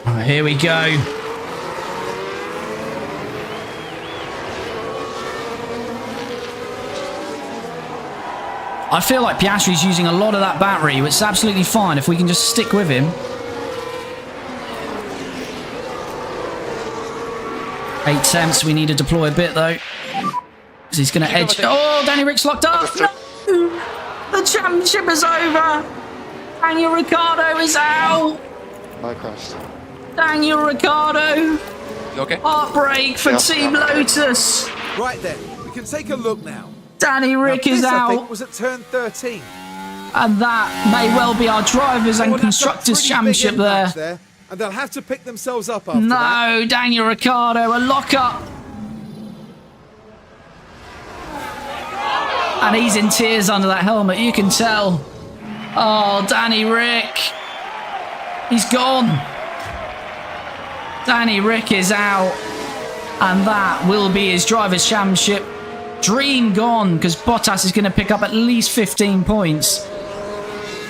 Right, here we go. I feel like Piastri's using a lot of that battery, which is absolutely fine if we can just stick with him. 8 tenths, we need to deploy a bit though. Because he's going to edge. Oh, Danny Rick's locked up. No! The championship is over. Daniel Ricciardo is out. I crashed. Daniel Ricciardo. You okay? Heartbreak for Team Lotus. Right then, we can take a look now. Danny Rick Now, is this, I think, out. was at turn 13. And that may well be our Drivers and Well, that's a Constructors pretty Championship big impact there. and they'll have to pick themselves up after that. No, Daniel Ricciardo, a lock-up. And he's in tears under that helmet, you can tell. Oh, Danny Rick. He's gone. Danny Rick is out. And that will be his Drivers' Championship dream gone, because Bottas is going to pick up at least 15 points.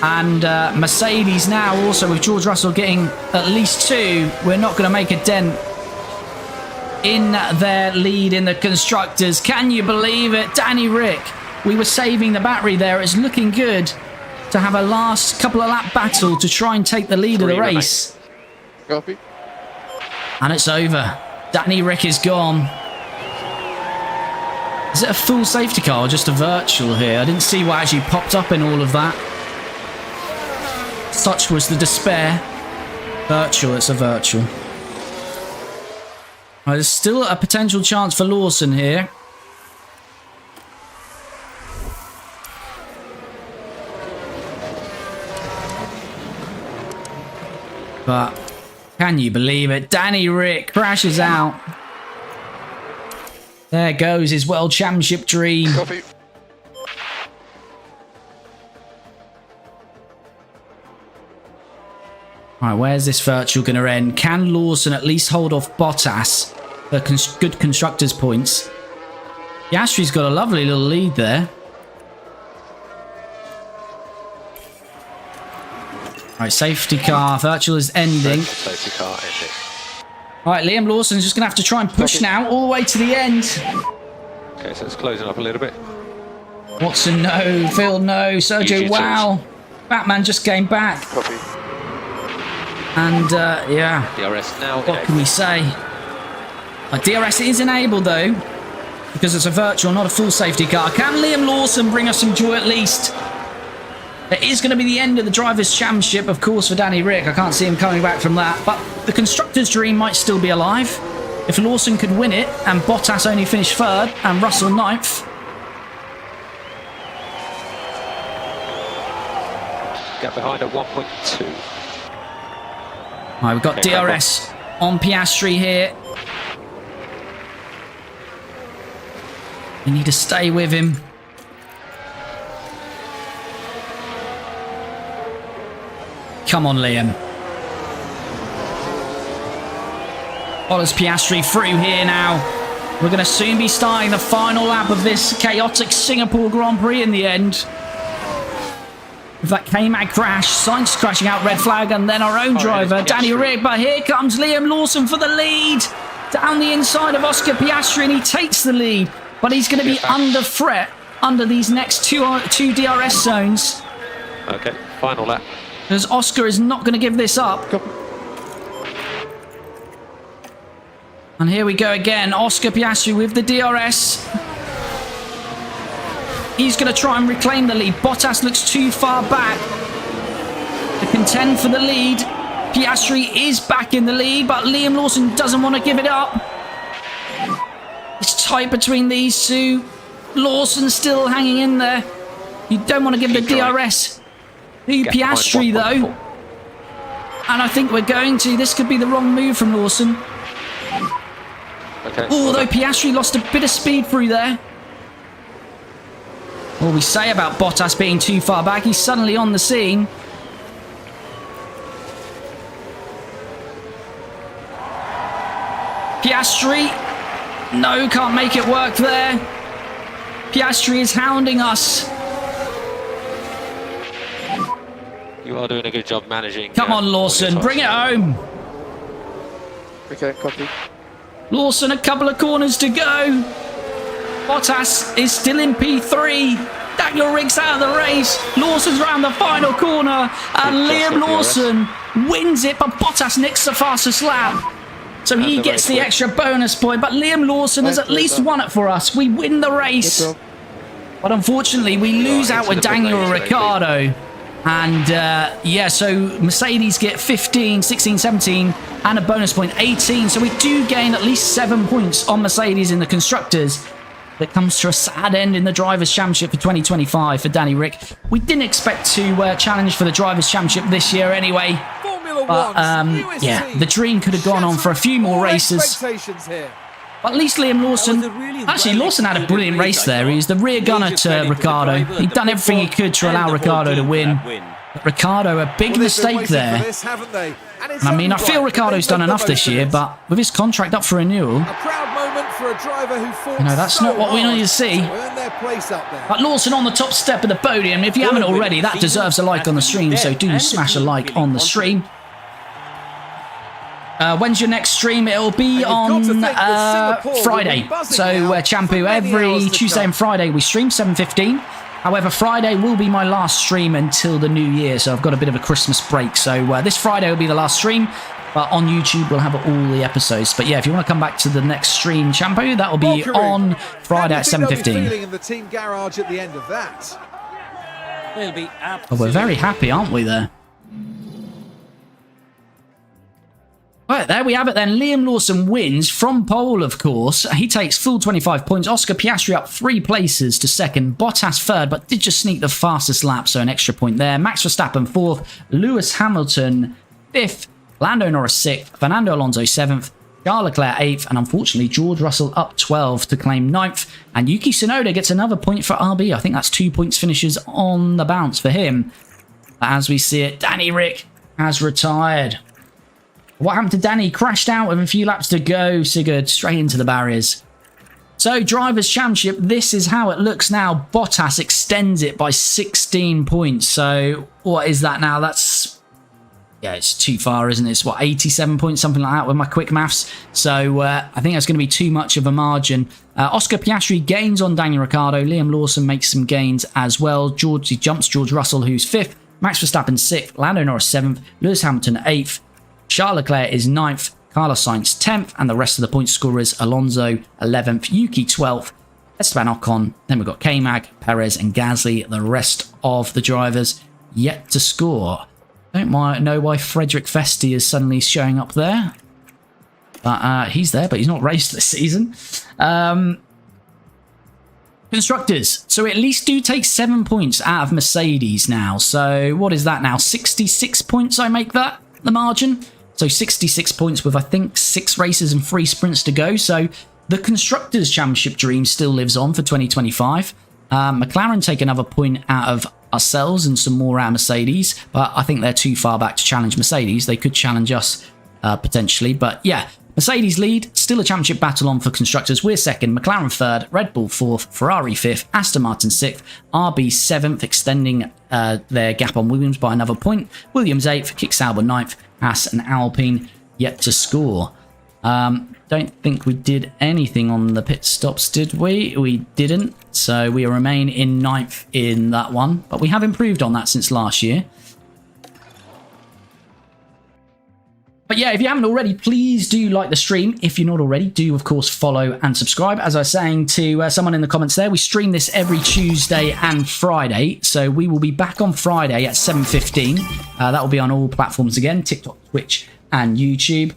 And Mercedes now also, with George Russell getting at least 2, we're not going to make a dent in their lead in the Constructors. Can you believe it? Danny Rick, we were saving the battery there. It's looking good to have a last couple of lap battle to try and take the lead of the race. Copy. And it's over. Danny Rick is gone. Is it a full safety car or just a virtual here? I didn't see what actually popped up in all of that. Such was the despair. Virtual, it's a virtual. Right, there's still a potential chance for Lawson here. But can you believe it? Danny Rick crashes out. There goes his World Championship dream. Copy. Right, where's this virtual going to end? Can Lawson at least hold off Bottas for good Constructors points? Piastri's got a lovely little lead there. Right, safety car. Virtual is ending. Safety car ending. Right, Liam Lawson's just going to have to try and push now all the way to the end. Okay, so it's closing up a little bit. Watson, no. Phil, no. Sergio, Easy wow. Batman just came back. Copy. And, yeah. DRS now. What can we say? DRS is enabled, though, because it's a virtual, not a full safety car. Can Liam Lawson bring us some joy at least? It is going to be the end of the Drivers' Championship, of course, for Danny Rick. I can't see him coming back from that. But the Constructors' dream might still be alive. If Lawson could win it, and Bottas only finish 3rd, and Russell 9th. Get behind at 1.2. Right, we've got Okay, DRS on Piastri here. We need to stay with him. Come on, Liam. Bottas Piastri through here now. We're going to soon be starting the final lap of this chaotic Singapore Grand Prix in the end. With that K-Mag crash, Sainz crashing out, red flag, and then our own driver, Danny Rick. But here comes Liam Lawson for the lead. Down the inside of Oscar Piastri, and he takes the lead. But he's going to be under threat under these next two DRS zones. Okay, final lap. Because Oscar is not going to give this up. And here we go again. Oscar Piastri with the DRS. He's going to try and reclaim the lead. Bottas looks too far back to contend for the lead. Piastri is back in the lead, but Liam Lawson doesn't want to give it up. It's tight between these two. Lawson still hanging in there. You don't want to give the DRS to Piastri, though. And I think we're going to. This could be the wrong move from Lawson. Okay. Although Piastri lost a bit of speed through there. What we say about Bottas being too far back, he's suddenly on the scene. Piastri. No, can't make it work there. Piastri is hounding us. You are doing a good job managing. Come on, Lawson, bring it home. Okay, copy. Lawson, a couple of corners to go. Bottas is still in P3. Daniel Rick's out of the race. Lawson's round the final corner. And Liam Lawson wins it, but Bottas nicks the fastest lap. So he gets the extra bonus point. But Liam Lawson has at least won it for us. We win the race. But unfortunately, we lose out with Daniel Ricciardo. And yeah, so Mercedes get 15, 16, 17, and a bonus point 18. So we do gain at least 7 points on Mercedes in the Constructors. That comes to a sad end in the Drivers' Championship for 2025 for Danny Rick. We didn't expect to challenge for the Drivers' Championship this year anyway. But yeah, the dream could have gone on for a few more races. But at least Liam Lawson... Actually, Lawson had a brilliant race there. He was the rear gunner to Ricciardo. He'd done everything he could to allow Ricciardo to win. But Ricciardo, a big mistake there. And I mean, I feel Ricciardo's done enough this year, but with his contract up for renewal... that's not what we need to see. But Lawson on the top step of the podium. If you haven't already, that deserves a like on the stream, so do smash a like on the stream. When's your next stream? It'll be on Friday. So, Champu, every Tuesday and Friday we stream 7:15. However, Friday will be my last stream until the new year, so I've got a bit of a Christmas break. So, this Friday will be the last stream. But on YouTube, we'll have all the episodes. But yeah, if you want to come back to the next stream, Champo, that will be on Friday at 7:15. Well, we're very happy, aren't we, there? Right, there we have it then. Liam Lawson wins from pole, of course. He takes full 25 points. Oscar Piastri up 3 places to second. Bottas third, but did just sneak the fastest lap, so an extra point there. Max Verstappen 4th. Lewis Hamilton 5th. Lando Norris 6th, Fernando Alonso 7th, Charles Leclerc 8th, and unfortunately George Russell up 12 to claim 9th. And Yuki Tsunoda gets another point for RB. I think that's 2 points finishes on the bounce for him. As we see it, Danny Rick has retired. What happened to Danny? Crashed out with a few laps to go. Sigurd straight into the barriers. So, Drivers' Championship, this is how it looks now. Bottas extends it by 16 points. So, what is that now? That's... yeah, it's too far, isn't it? It's, what, 87 points, something like that with my quick maths. So, I think that's going to be too much of a margin. Oscar Piastri gains on Daniel Ricciardo. Liam Lawson makes some gains as well. He jumps George Russell, who's 5th. Max Verstappen 6th. Lando Norris 7th. Lewis Hamilton 8th. Charles Leclerc is 9th. Carlos Sainz 10th. And the rest of the point scorers, Alonso 11th. Yuki 12th. Esteban Ocon. Then we've got K-Mag, Perez and Gasly. The rest of the drivers yet to score. Don't know why Frederick Vesti is suddenly showing up there. But he's there, but he's not raced this season. Constructors. So at least do take 7 points out of Mercedes now. So what is that now? 66 points I make that, the margin. So 66 points with, I think, 6 races and 3 sprints to go. So the Constructors Championship dream still lives on for 2025. McLaren take another point out of ourselves and some more out of Mercedes, but I think they're too far back to challenge Mercedes. They could challenge us potentially, but yeah, Mercedes lead, still a championship battle on for Constructors. We're 2nd, McLaren 3rd, Red Bull 4th, Ferrari 5th, Aston Martin 6th, RB 7th, extending their gap on Williams by another point, Williams 8th, Kick Sauber 9th, Haas and Alpine yet to score. Don't think we did anything on the pit stops, did we? We didn't. So we remain in 9th in that one. But we have improved on that since last year. But yeah, if you haven't already, please do like the stream. If you're not already, do, of course, follow and subscribe. As I was saying to someone in the comments there, we stream this every Tuesday and Friday. So we will be back on Friday at 7:15. That will be on all platforms again, TikTok, Twitch, and YouTube.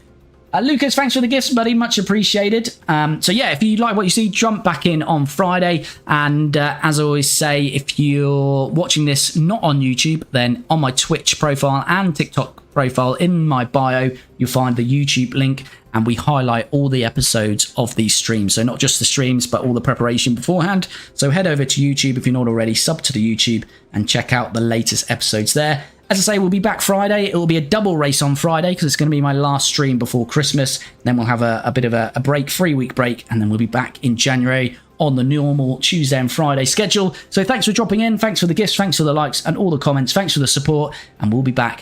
Lucas, thanks for the gifts, buddy. Much appreciated. So yeah, if you like what you see, jump back in on Friday. And as I always say, if you're watching this not on YouTube, then on my Twitch profile and TikTok profile in my bio, you'll find the YouTube link, and we highlight all the episodes of these streams. So not just the streams, but all the preparation beforehand. So head over to YouTube if you're not already, sub to the YouTube and check out the latest episodes there. As I say, we'll be back Friday. It will be a double race on Friday because it's going to be my last stream before Christmas. Then we'll have a bit of a break, 3-week break, and then we'll be back in January on the normal Tuesday and Friday schedule. So thanks for dropping in. Thanks for the gifts. Thanks for the likes and all the comments. Thanks for the support. And we'll be back